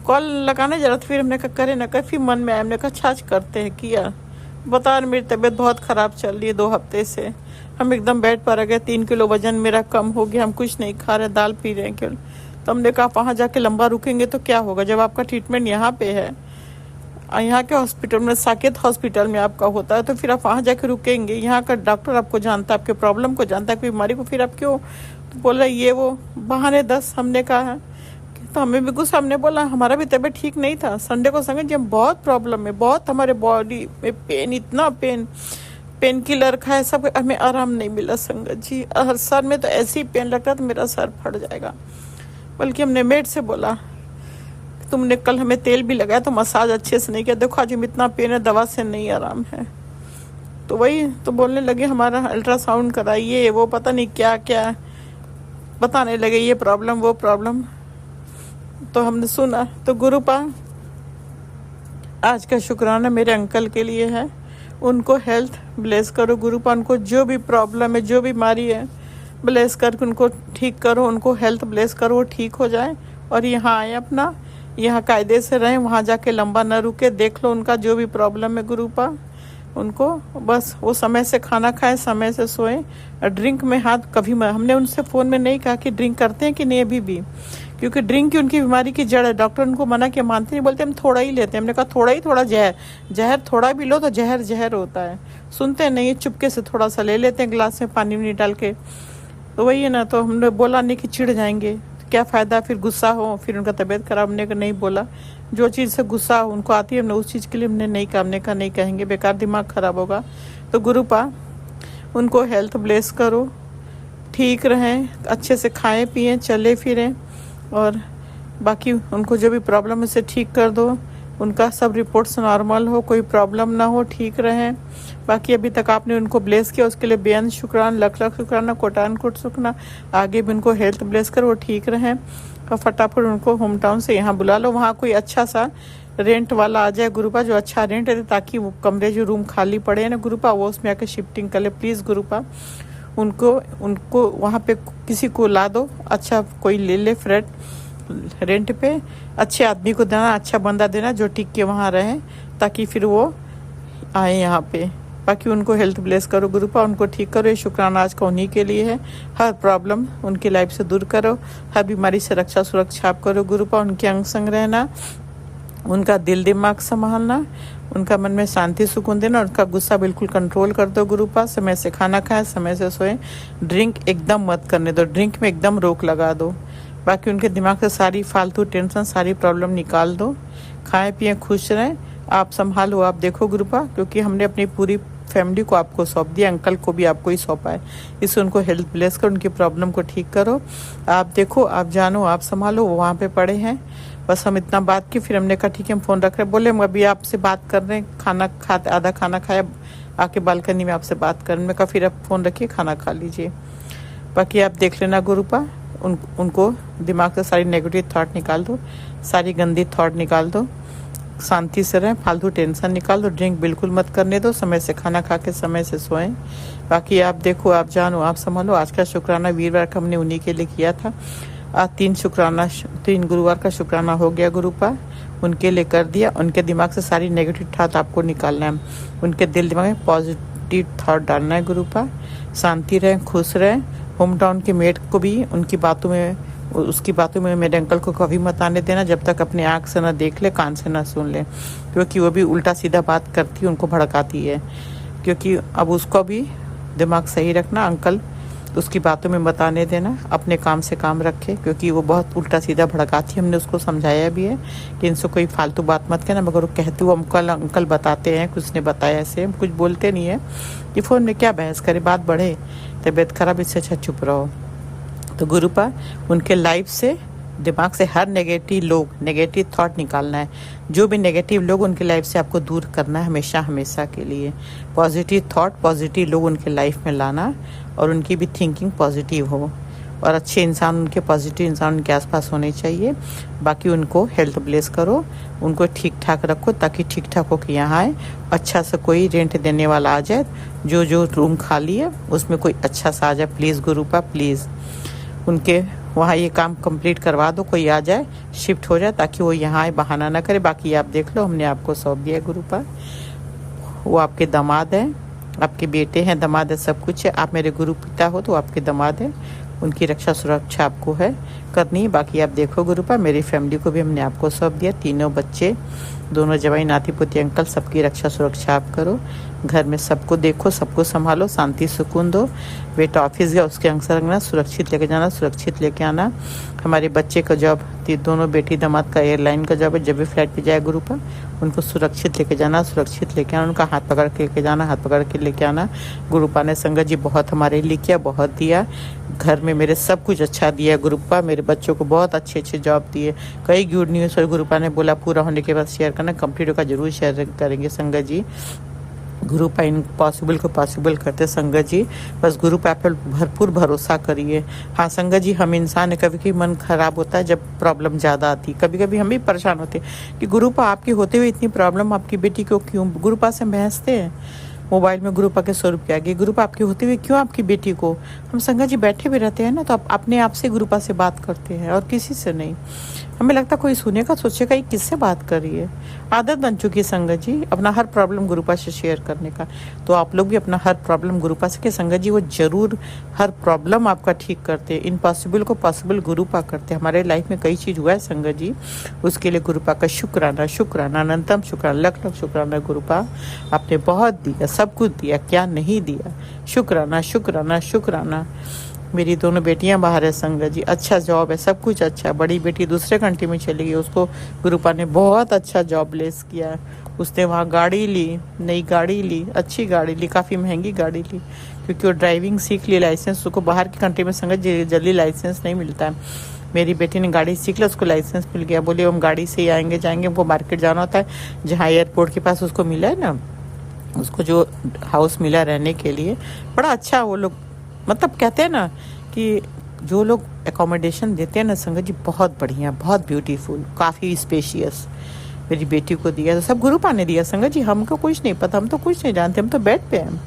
कॉल लगाने जरा, फिर हमने कहा करे ना कर, फिर मन में आया, हमने कहा छाछ करते हैं, किया। बता मेरी तबीयत बहुत ख़राब चल रही है 2 हफ्ते से, हम एकदम बेड पर आ गए, 3 किलो वजन मेरा कम हो गया, हम कुछ नहीं खा रहे, दाल पी रहे हैं केवल। तो हमने कहा वहाँ जाके लंबा रुकेंगे तो क्या होगा, जब आपका ट्रीटमेंट यहाँ पे है, यहाँ के हॉस्पिटल में, साकेत हॉस्पिटल में आपका होता है, तो फिर आप वहाँ जाके रुकेंगे, यहाँ का डॉक्टर आपको जानता है, आपके प्रॉब्लम को जानता है, आपकी बीमारी को, फिर आप क्यों। तो बोला ये वो बहाने 10। हमने कहा तो हमें भी गुस्सा, हमने बोला हमारा भी तबीयत ठीक नहीं था संडे को संगत जी, हम बहुत प्रॉब्लम है, बहुत हमारे बॉडी में पेन, इतना पेन किलर खाए, सब हमें आराम नहीं मिला संगत जी। हर सर में तो ऐसी पेन लगता था मेरा सर फट जाएगा। बल्कि हमने मेड से बोला तुमने कल हमें तेल भी लगाया तो मसाज अच्छे से नहीं किया, देखो आज हम इतना पेन है, दवा से नहीं आराम है। तो वही तो बोलने लगे हमारा अल्ट्रासाउंड कराइए, वो पता नहीं क्या क्या बताने लगे, ये प्रॉब्लम वो प्रॉब्लम। तो हमने सुना। तो गुरुपा आज का शुक्राना मेरे अंकल के लिए है, उनको हेल्थ ब्लेस करो गुरुपा, उनको जो भी प्रॉब्लम है, जो बीमारी है, ब्लेस करके उनको ठीक करो, उनको हेल्थ ब्लेस करो, वो ठीक हो जाए और यहाँ आए, अपना यहाँ कायदे से रहें, वहाँ जाके लंबा ना रुके, देख लो उनका जो भी प्रॉब्लम है गुरुपा, उनको बस वो समय से खाना खाएं, समय से सोएं, ड्रिंक में हाथ कभी हमने उनसे फ़ोन में नहीं कहा कि ड्रिंक करते हैं कि नहीं अभी भी, क्योंकि ड्रिंक की उनकी बीमारी की जड़ है, डॉक्टर उनको मना किया, मानते नहीं, बोलते हम थोड़ा ही लेते हैं। हमने कहा थोड़ा जहर थोड़ा भी लो तो जहर होता है, सुनते नहीं, चुपके से थोड़ा सा ले लेते हैं गिलास में पानी नहीं डाल के। तो वही है ना, तो हमने बोला नहीं कि चिढ़ जाएंगे, तो क्या फ़ायदा, फिर गुस्सा हो, फिर उनका तबीयत खराब, हमने नहीं बोला, जो चीज़ से गुस्सा उनको आती है हमने उस चीज़ के लिए हमने नहीं कहा, हमने कहा नहीं कहेंगे, बेकार दिमाग ख़राब होगा। तो गुरुपा उनको हेल्थ ब्लेस करो, ठीक रहें, अच्छे से खाएं पिएं, चले फिरें, और बाकी उनको जो भी प्रॉब्लम है उसे ठीक कर दो, उनका सब रिपोर्ट्स नॉर्मल हो, कोई प्रॉब्लम ना हो, ठीक रहें। बाकी अभी तक आपने उनको ब्लेस किया उसके लिए बेअंत शुक्राना, लख शुक्राना, कोटान कोट शुक्राना, आगे भी उनको हेल्थ ब्लेस करो, वो ठीक रहें। और फटाफट उनको होम टाउन से यहाँ बुला लो, वहाँ कोई अच्छा सा रेंट वाला आ जाए गुरुपा, जो अच्छा रेंट है, ताकि वो कमरे जो रूम खाली पड़े हैं ना गुरुपा, वो उसमें आके शिफ्टिंग कर ले प्लीज़ गुरुपा। उनको वहाँ पे किसी को ला दो, अच्छा कोई ले ले फ्लैट रेंट पे, अच्छे आदमी को देना, अच्छा बंदा देना जो टिक के वहाँ रहे, ताकि फिर वो आए यहाँ पे। बाकी उनको हेल्थ ब्लेस करो गुरुपा, उनको ठीक करो। ये शुक्राना आज का उन्हीं के लिए है। हर प्रॉब्लम उनकी लाइफ से दूर करो, हर बीमारी से रक्षा सुरक्षा आप करो गुरुपा। उनके अंग संग रहना, उनका दिल दिमाग संभालना, उनका मन में शांति सुकून देना, उनका गुस्सा बिल्कुल कंट्रोल कर दो गुरुपा। समय से खाना खाएं, समय से सोएं, ड्रिंक एकदम मत करने दो, ड्रिंक में एकदम रोक लगा दो। बाकी उनके दिमाग से सारी फालतू टेंशन, सारी प्रॉब्लम निकाल दो। खाएं पिएं, खुश रहें, आप संभालो, आप देखो गुरुपा, क्योंकि हमने अपनी पूरी फैमिली को आपको सौंप दिया, अंकल को भी आपको ही सौंपा है। इससे उनको हेल्थ ब्लेस कर, उनकी प्रॉब्लम को ठीक करो। आप देखो, आप जानो, आप संभालो, वो वहाँ पे पड़े हैं। बस हम इतना बात की, फिर हमने कहा ठीक है हम फ़ोन रख रहे, बोले हम अभी आपसे बात कर रहे हैं, खाना खाते आधा खाना खाया, आके बालकनी में आपसे बात करने में कहा फिर आप फ़ोन रखिए, खाना खा लीजिए। बाकी आप देख लेना गुरुपा, उनको दिमाग से सारी नेगेटिव थॉट निकाल दो, सारी गंदी थॉट निकाल दो, शांति से रहें, फालतू टेंशन निकाल दो, ड्रिंक बिल्कुल मत करने दो, समय से खाना खा के समय से सोएं। बाकी आप देखो, आप जानो, आप संभालो। आज का शुक्राना वीरवार का हमने उन्हीं के लिए किया था। आज 3 गुरुवार का शुक्राना हो गया गुरुपा, उनके लिए कर दिया। उनके दिमाग से सारी नेगेटिव थॉट आपको निकालना है, उनके दिल दिमाग में पॉजिटिव थॉट डालना है गुरुपा। शांति रहें, खुश रहें। होम टाउन के मेट को भी उसकी बातों में मेरे अंकल को कभी मत आने देना, जब तक अपने आँख से ना देख ले, कान से ना सुन ले, क्योंकि वो भी उल्टा सीधा बात करती है, उनको भड़काती है। क्योंकि अब उसको भी दिमाग सही रखना, अंकल उसकी बातों में मत आने देना, अपने काम से काम रखे, क्योंकि वो बहुत उल्टा सीधा भड़काती है। हमने उसको समझाया भी है कि इनसे कोई फालतू बात मत कहना, मगर वो कहती वो अंकल बताते हैं, कुछ ने बताया, ऐसे हम कुछ बोलते नहीं है कि फ़ोन में क्या बहस करे, बात बढ़े, तबीयत खराब, इससे अच्छा चुप रहो। तो गुरुपा, उनके लाइफ से, दिमाग से हर नेगेटिव थॉट निकालना है। जो भी नेगेटिव लोग उनके लाइफ से आपको दूर करना है, हमेशा के लिए। पॉजिटिव थॉट, पॉजिटिव लोग उनके लाइफ में लाना, और उनकी भी थिंकिंग पॉजिटिव हो, और अच्छे इंसान, उनके पॉजिटिव इंसान उनके आसपास होने चाहिए। बाकी उनको हेल्थ ब्लेस करो, उनको ठीक ठाक रखो, ताकि ठीक ठाक होकर यहाँ आए। अच्छा सा कोई रेंट देने वाला आ जाए, जो रूम खाली है उसमें कोई अच्छा सा आ जाए प्लीज़ गुरुपा, प्लीज़। उनके वहाँ ये काम कंप्लीट करवा दो, कोई आ जाए, शिफ्ट हो जाए, ताकि वो यहाँ आए, बहाना ना करे। बाकी आप देख लो, हमने आपको सौंप दिया गुरुपा। वो आपके दामाद हैं, आपके बेटे हैं, दामाद है, सब कुछ है। आप मेरे गुरु पिता हो तो आपके दामाद हैं, उनकी रक्षा सुरक्षा आपको है करनी। बाकी आप देखो गुरुपा, मेरी फैमिली को भी हमने आपको सौंप दिया, 3 बच्चे, 2 जवाई, नाती पोती, अंकल, सबकी रक्षा सुरक्षा आप करो। घर में सबको देखो, सबको संभालो, शांति सुकून दो। बेटा ऑफिस गया, उसके अंग से रखना, सुरक्षित लेके जाना, सुरक्षित लेके आना। हमारे बच्चे का जॉब, 2 बेटी दामाद का एयरलाइन का जॉब है, जब भी फ्लाइट पे जाए गुरुपा, उनको सुरक्षित लेके जाना, सुरक्षित लेके आना, उनका हाथ पकड़ के लेके जाना, हाथ पकड़ के लेके आना। गुरुपा ने संगत जी बहुत हमारे लिए किया, बहुत दिया, घर में मेरे सब कुछ अच्छा दिया गुरुपा। मेरे बच्चों को बहुत अच्छे जॉब दिए। कई गुड न्यूज़ और गुरुपा ने बोला पूरा होने के बाद शेयर करना, कंप्लीट होकर जरूर शेयर करेंगे संगत जी। गुरुपा इन पॉसिबल को पॉसिबल करते संगत जी, बस गुरुपा पर भरपूर भरोसा करिए। हाँ संगत जी, हम इंसान है, कभी कभी मन खराब होता है जब प्रॉब्लम ज़्यादा आती, कभी कभी हम भी परेशान होते हैं कि गुरुपा आपकी होते हुए इतनी प्रॉब्लम आपकी बेटी को क्यों। गुरुपा से बहसते हैं मोबाइल में, गुरुपा के स्वरूप के आगे, गुरुपा आपके होते हुए क्यों आपकी बेटी को। हम संगत जी बैठे भी रहते हैं ना, तो आप अपने आप से गुरुपा से बात करते हैं और किसी से नहीं। हमें लगता कोई सुनेगा, सोचेगा ये किससे बात कर रही है। आदत बन चुकी है संगत जी अपना हर प्रॉब्लम गुरुपा से शेयर करने का। तो आप लोग भी अपना हर प्रॉब्लम गुरुपा से, कि संगत जी वो जरूर हर प्रॉब्लम आपका ठीक करते हैं, इम्पॉसिबल को पॉसिबल गुरुपा करते हैं। हमारे लाइफ में कई चीज़ हुआ है संगत जी, उसके लिए गुरुपा का शुक्राना, अनंतम शुक्राना, लख शुक्राना गुरुपा। आपने बहुत दिया, सब कुछ दिया, क्या नहीं दिया। शुक्राना। मेरी 2 बेटियां बाहर है संगत जी, अच्छा जॉब है, सब कुछ अच्छा है। बड़ी बेटी दूसरे कंट्री में चली गई, उसको गुरुपा ने बहुत अच्छा जॉब लेस किया। उसने वहाँ गाड़ी ली, नई गाड़ी ली, अच्छी गाड़ी ली, काफ़ी महंगी गाड़ी ली, क्योंकि वो ड्राइविंग सीख ली, लाइसेंस। उसको बाहर की कंट्री में संगत जल्दी लाइसेंस नहीं मिलता है। मेरी बेटी ने गाड़ी सीख लिया, उसको लाइसेंस मिल गया। बोले हम गाड़ी से ही आएंगे जाएंगे, हमको मार्केट जाना होता है, जहाँ एयरपोर्ट के पास उसको मिला है ना, उसको जो हाउस मिला रहने के लिए, बड़ा अच्छा। वो लोग मतलब कहते हैं ना कि जो लोग एकोमोडेशन देते हैं ना संगत जी, बहुत बढ़िया, बहुत ब्यूटीफुल, काफ़ी स्पेशियस मेरी बेटी को दिया। तो सब गुरुपा ने दिया संगत जी, हमको कुछ नहीं पता, हम तो कुछ नहीं जानते, हम तो बेड पे हैं।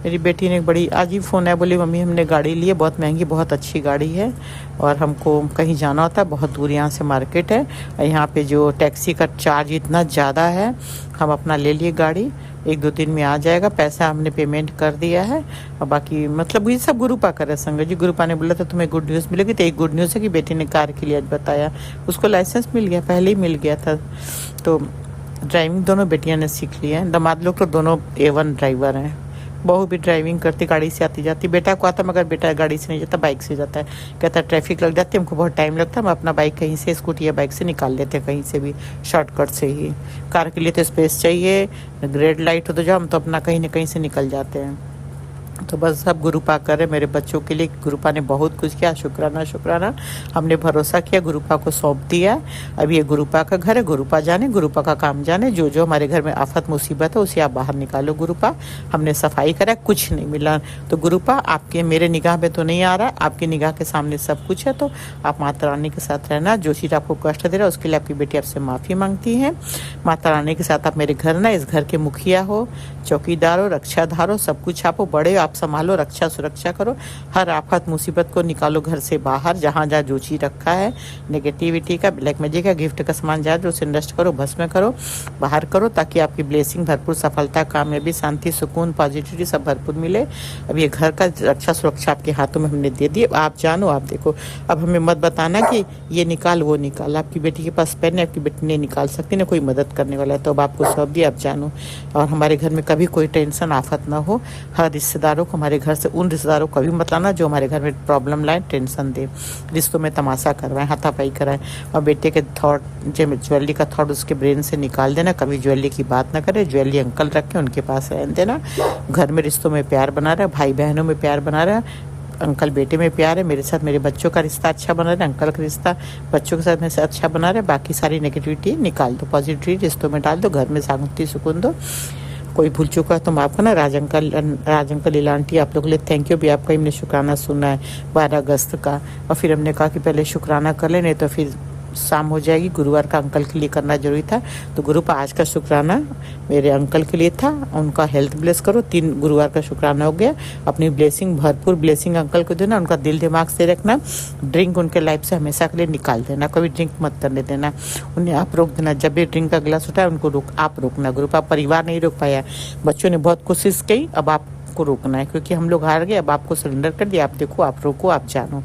मेरी बेटी ने बड़ी आज ही फ़ोन है, बोली मम्मी हमने गाड़ी ली है, बहुत महंगी, बहुत अच्छी गाड़ी है, और हमको कहीं जाना होता है, बहुत दूर यहाँ से मार्केट है, यहाँ पे जो टैक्सी का चार्ज इतना ज़्यादा है, हम अपना ले लिए गाड़ी, 1-2 दिन में आ जाएगा, पैसा हमने पेमेंट कर दिया है, और बाकी मतलब ये सब गुरुपा कर रहे संगत जी। गुरुपा ने बोला था तुम्हें गुड न्यूज़ मिलेगी, तो एक गुड न्यूज़ है कि बेटी ने कार के लिए आज बताया, उसको लाइसेंस मिल गया, पहले ही मिल गया था। तो ड्राइविंग दोनों बेटियां ने सीख ली है, दामाद लोग तो दोनों A1 ड्राइवर हैं। बहू भी ड्राइविंग करती, गाड़ी से आती जाती, बेटा को आता मगर बेटा गाड़ी से नहीं जाता, बाइक से जाता है। कहता है ट्रैफिक लग जाती है, हमको बहुत टाइम लगता है, हम अपना बाइक कहीं से, स्कूटी या बाइक से निकाल लेते हैं, कहीं से भी शॉर्टकट से ही। कार के लिए तो स्पेस चाहिए, रेड लाइट हो तो जाओ, हम तो अपना कहीं ना कहीं से निकल जाते हैं। तो बस सब गुरुपा करे मेरे बच्चों के लिए, गुरुपा ने बहुत कुछ किया, शुक्राना शुक्राना। हमने भरोसा किया, गुरुपा को सौंप दिया। अब ये गुरुपा का घर है, गुरुपा जाने, गुरुपा का काम जाने, जो जो हमारे घर में आफत मुसीबत है उसे आप बाहर निकालो गुरुपा। हमने सफाई करा, कुछ नहीं मिला, तो गुरुपा आपके मेरे निगाह में तो नहीं आ रहा, आपकी निगाह के सामने सब कुछ है, तो आप माता रानी के साथ रहना। जो चीज़ आपको कष्ट दे रहा है उसके लिए आपकी बेटी आपसे माफ़ी मांगती है। माता रानी के साथ आप मेरे घर ना, इस घर के मुखिया हो, चौकीदार हो, रक्षाधार हो, सब कुछ आप हो, बड़े आप संभालो, रक्षा सुरक्षा करो, हर आफत मुसीबत को निकालो घर से बाहर, जहाँ जहाँ जो चीज़ रखा है नेगेटिविटी का, ब्लैक मैजिक का, गिफ्ट का सामान जहाँ जो उसे नष्ट करो, भस्म करो, बाहर करो, ताकि आपकी ब्लेसिंग भरपूर, सफलता, कामयाबी, शांति, सुकून, पॉजिटिविटी सब भरपूर मिले। अब ये घर का रक्षा सुरक्षा आपके हाथों में हमने दे दी, आप जानो, आप देखो। अब हमें मत बताना कि ये निकाल वो निकाल, आपकी बेटी के पास पेन है, आपकी बेटी नहीं निकाल सकती, ना कोई मदद करने वाला है, तो अब आपको सौंप दिया, आप जानो। और हमारे घर में कभी कोई टेंशन आफत ना हो। हर रिश्तेदारों को हमारे घर से, उन रिश्तेदारों को कभी मत लाना जो हमारे घर में प्रॉब्लम लाए, टेंशन दे, रिश्तों में तमाशा करवाएं, हाथापाई कराएं। और बेटे के थॉट, ज्वेलरी का थॉट उसके ब्रेन से निकाल देना, कभी ज्वेलरी की बात ना करे, ज्वेलरी अंकल रखें, उनके पास रहने देना। घर में रिश्तों में प्यार बना रहा है, भाई बहनों में प्यार बना रहा है, अंकल बेटे में प्यार है, मेरे साथ मेरे बच्चों का रिश्ता अच्छा बना रहा है, अंकल का रिश्ता बच्चों के साथ मेरे साथ अच्छा बना रहा है। बाकी सारी नेगेटिविटी निकाल दो, पॉजिटिविटी रिश्तों में डाल दो, घर में शांति सुकून दो। कोई भूल चुका है तो माफ़ करना। राज अंकल लीला आंटी, आप लोगों के लिए थैंक यू। भी आपका हमने शुक्राना सुना है 12 अगस्त का, और फिर हमने कहा कि पहले शुक्राना कर ले, नहीं तो फिर शाम हो जाएगी। गुरुवार का अंकल के लिए करना जरूरी था, तो गुरुपा आज का शुक्राना मेरे अंकल के लिए था, उनका हेल्थ ब्लेस करो। 3 गुरुवार का शुक्राना हो गया। अपनी ब्लेसिंग, भरपूर ब्लेसिंग अंकल को देना, उनका दिल दिमाग से रखना। ड्रिंक उनके लाइफ से हमेशा के लिए निकाल देना, कभी ड्रिंक मत करने देना, उन्हें आप रोक देना। जब भी ड्रिंक का गिलास उठाए उनको आप रोकना। गुरुपा परिवार नहीं रोक पाया, बच्चों ने बहुत कोशिश की, अब आपको रोकना है, क्योंकि हम लोग हार गए, अब आपको सरेंडर कर दिया। आप देखो, आप रोको, आप जानो।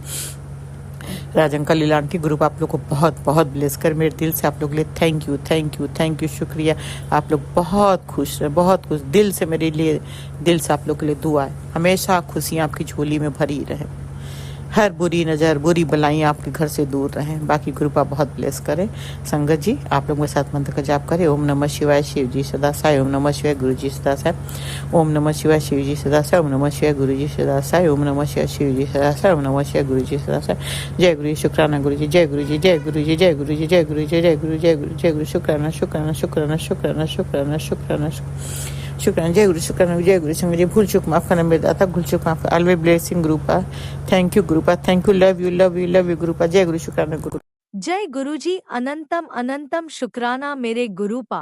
राज अंकल लीला आंटी, ग्रुप आप लोग को बहुत बहुत ब्लेस कर, मेरे दिल से आप लोग के लिए thank you thank you thank you, शुक्रिया। आप लोग बहुत खुश रहे, बहुत खुश, दिल से मेरे लिए, दिल से आप लोग के लिए दुआ है, हमेशा खुशियाँ आपकी झोली में भरी रहे, हर बुरी नज़र, बुरी बलाइयाँ आपके घर से दूर रहें। बाकी ग्रुपा बहुत ब्लेस करे। संगत जी आप लोग मेरे साथ मंत्र का जाप करें। ओम नमः शिवाय शिव जी सदा साई, ओम नमः शिवाय गुरु जी सदा साई, ओम नमः शिवाय शिव जी सदा साई, ओम नमः शिवाय गुरु जी सदा साई, ओम नमः शिवाय शिव जी सदा साई, ओम नमः शिवाय गुरु जी सदा साई। जय गुरु जी, शुक्राना गुरु जी, जय गुरु जी, जय गुरु जी, जय गुरु जी, जय गुरु जी, जय गुरु, जय गुरु, जय गुरु, शुक्राना शुक्राना शुक्राना शुक्राना शुक्राना शुक्राना शुक्राना, जय गुरु, शुक्राना, जय गुरु। संग जी भूल चूक माफ करना मेरे दाता, भूल चूक माफ, ऑलवेज ब्लेसिंग ग्रुपा, थैंक यू ग्रुपा, thank you, love you love you love you ग्रुपा। जय गुरु, शुक्राना गुरु।
जय गुरुजी, अनंतम अनंतम शुक्राना मेरे गुरुपा।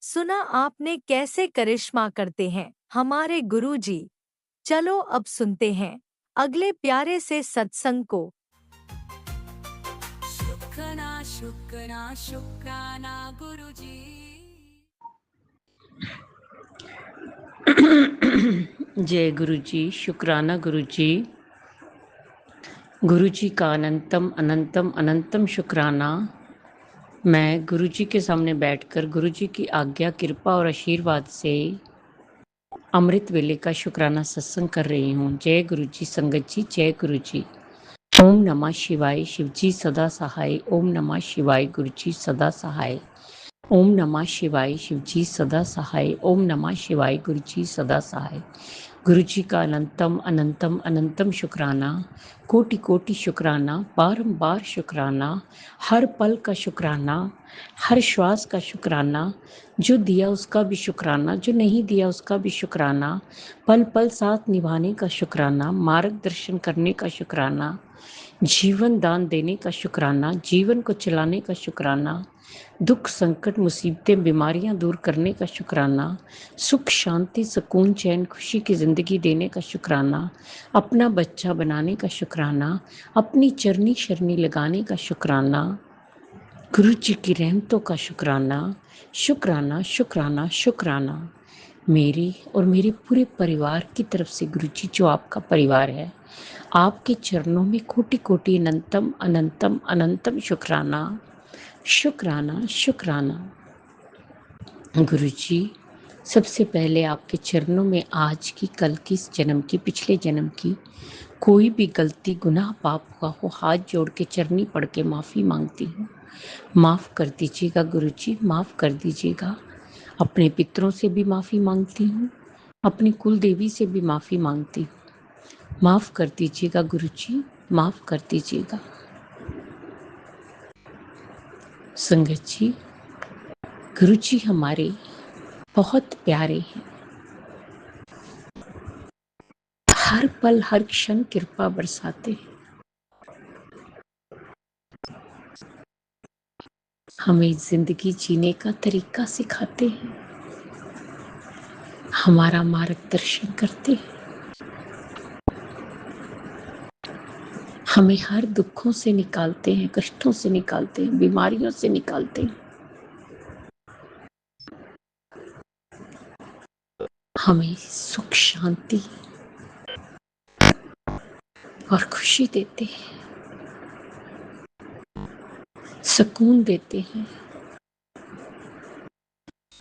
सुना आपने कैसे करिश्मा करते हैं हमारे गुरुजी। चलो अब सुनते हैं अगले प्यारे से सत्संग को।
शुक्राना शुक्राना शुक्राना गुरुजी।
जय गुरु जी, शुक्राना गुरु जी। गुरु जी का अनंतम अनंतम अनंतम शुक्राना। मैं गुरु जी के सामने बैठकर गुरु जी की आज्ञा, कृपा और आशीर्वाद से अमृत वेले का शुक्राना सत्संग कर रही हूँ। जय गुरु जी। संगत जी जय गुरु जी। ओम नमः शिवाय, शिव जी सदा सहाय। ओम नमः शिवाय, गुरु जी सदा सहाय। ओम नमः शिवाय, शिव जी सदा सहाय। ओम नमः शिवाय, गुरु जी सदा सहाय। गुरु जी का अनंतम अनंतम अनंतम शुक्राना, कोटि कोटि शुक्राना, बारंबार शुक्राना, हर पल का शुक्राना, हर श्वास का शुक्राना, जो दिया उसका भी शुक्राना, जो नहीं दिया उसका भी शुक्राना, पल पल साथ निभाने का शुक्राना, मार्गदर्शन करने का शुक्राना, जीवन दान देने का शुक्राना, जीवन को चलाने का शुक्राना, दुख संकट मुसीबतें बीमारियां दूर करने का शुक्राना, सुख शांति सुकून चैन खुशी की ज़िंदगी देने का शुक्राना, अपना बच्चा बनाने का शुक्राना, अपनी चरनी शरनी लगाने का शुक्राना, गुरु जी की रहमतों का शुक्राना, शुक्राना शुक्राना शुक्राना। मेरी और मेरे पूरे परिवार की तरफ से गुरु जी, जो आपका परिवार है, आपके चरणों में कोटि कोटि अनंतम अनंतम अनंतम शुक्राना शुक्राना शुक्राना। गुरु जी, सबसे पहले आपके चरणों में आज की, कल की, इस जन्म की, पिछले जन्म की कोई भी गलती गुनाह पाप हुआ हो, हाथ जोड़ के चरनी पढ़ के माफ़ी मांगती हूँ। माफ़ कर दीजिएगा गुरु जी, माफ़ कर दीजिएगा। अपने पितरों से भी माफ़ी मांगती हूँ, अपनी कुल देवी से भी माफ़ी मांगती हूँ। माफ़ कर दीजिएगा गुरु जी, माफ़ कर दीजिएगा। संगत जी, गुरु जी हमारे बहुत प्यारे हैं, हर पल हर क्षण कृपा बरसाते हैं, हमें जिंदगी जीने का तरीका सिखाते हैं, हमारा मार्गदर्शन करते हैं, हमें हर दुखों से निकालते हैं, कष्टों से निकालते हैं, बीमारियों से निकालते हैं, हमें सुख शांति और खुशी देते हैं, सुकून देते हैं।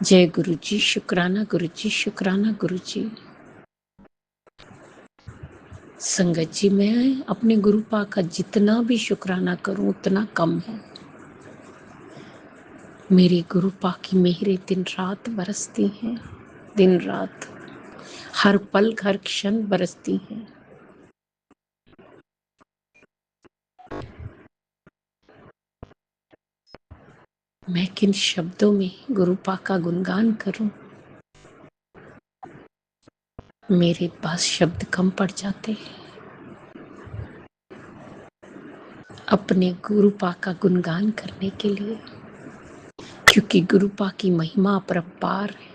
जय गुरु जी, शुक्राना गुरु जी, शुक्राना गुरु जी। संगत जी, मैं अपने गुरु पाक का जितना भी शुक्राना करूं उतना कम है। मेरे गुरु पाक की मेहरें दिन रात बरसती हैं, दिन रात, हर पल हर क्षण बरसती हैं। मैं किन शब्दों में गुरु पाक का गुणगान करूं, मेरे पास शब्द कम पड़ जाते हैं। अपने गुरु पाक का गुणगान करने के लिए, क्योंकि गुरु पाक की महिमा अपरंपार है।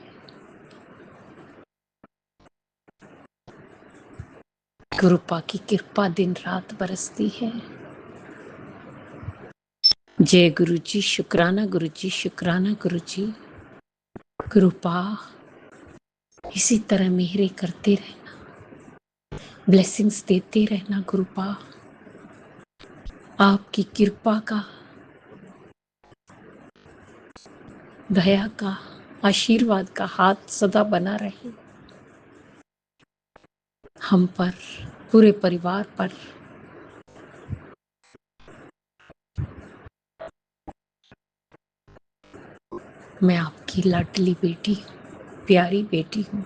गुरु पाक की कृपा दिन रात बरसती है। जय गुरु जी, शुक्राना गुरु जी, शुक्राना गुरु जी। गुरु पाक इसी तरह मेहरे करते रहना, ब्लेसिंग्स देते रहना। गुरु पाक आपकी कृपा का, दया का, आशीर्वाद का हाथ सदा बना रहे हम पर, पूरे परिवार पर। मैं आपकी लाडली बेटी, प्यारी बेटी हूँ।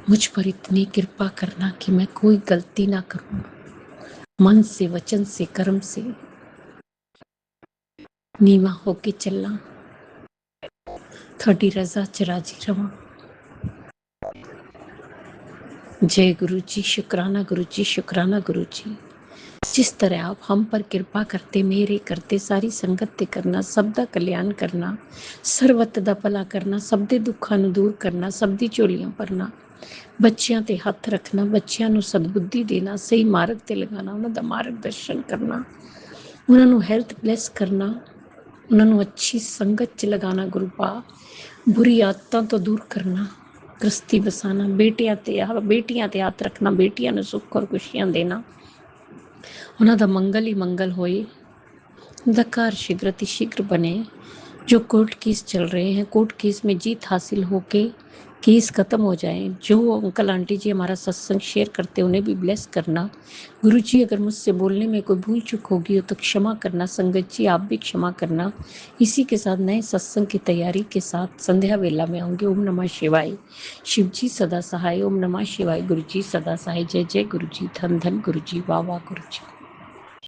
मुझ पर इतनी कृपा करना कि मैं कोई गलती ना करूँ, मन से, वचन से, कर्म से नीवा होके चलना, थोड़ी रजा च राजी रवां। जय गुरु जी, शुक्राना गुरु जी, शुक्राना गुरु जी। जिस तरह आप हम पर कृपा करते, मेरे करते, सारी संगत ते करना, सब दा कल्याण करना, ਸਰਬਤ ਦਾ ਭਲਾ ਕਰਨਾ, ਸਭ ਦੇ ਦੁੱਖਾਂ ਨੂੰ ਦੂਰ ਕਰਨਾ, ਸਭ ਦੀ ਝੋਲੀਆਂ ਭਰਨਾ, ਬੱਚਿਆਂ ਤੇ ਹੱਥ ਰੱਖਣਾ, ਬੱਚਿਆਂ ਨੂੰ ਸਦਬੁੱਧੀ ਦੇਣਾ, ਸਹੀ ਮਾਰਗ ਤੇ ਲਗਾਉਣਾ, ਉਹਨਾਂ ਦਾ ਮਾਰਗਦਰਸ਼ਨ ਕਰਨਾ, ਉਹਨਾਂ ਨੂੰ ਹੈਲਥ ਬਲੈਸ ਕਰਨਾ, ਉਹਨਾਂ ਨੂੰ ਅੱਛੀ ਸੰਗਤ 'ਚ ਲਗਾਉਣਾ। ਗੁਰੂ ਪਾ ਬੁਰੀ ਆਦਤਾਂ ਤੋਂ ਦੂਰ ਕਰਨਾ, ਗ੍ਰਸਤੀ ਬਸਾਣਾ, ਬੇਟੀਆਂ ਤੇ ਹੱਥ ਰੱਖਣਾ, ਬੇਟੀਆਂ ਨੂੰ ਸੁੱਖ ਔਰ ਖੁਸ਼ੀਆਂ ਦੇਣਾ, ਉਹਨਾਂ ਦਾ ਮੰਗਲ ਹੀ ਮੰਗਲ ਹੋਏ, उनका कार्य शीघ्र अतिशीघ्र बने। जो कोर्ट केस चल रहे हैं, कोर्ट केस में जीत हासिल होके केस खत्म हो जाएं। जो अंकल आंटी जी हमारा सत्संग शेयर करते हैं उन्हें भी ब्लेस करना। गुरु जी अगर मुझसे बोलने में कोई भूल चूक होगी हो तो क्षमा करना। संगत जी आप भी क्षमा करना। इसी के साथ नए सत्संग की तैयारी के साथ संध्या वेला में आऊंगे। ओम नमः शिवाय। शिव जी सदा सहाय। ओम नमः शिवाय। गुरु जी सदा सहाय। जय जय गुरु जी। धन धन गुरु जी। वाह वाह गुरु जी।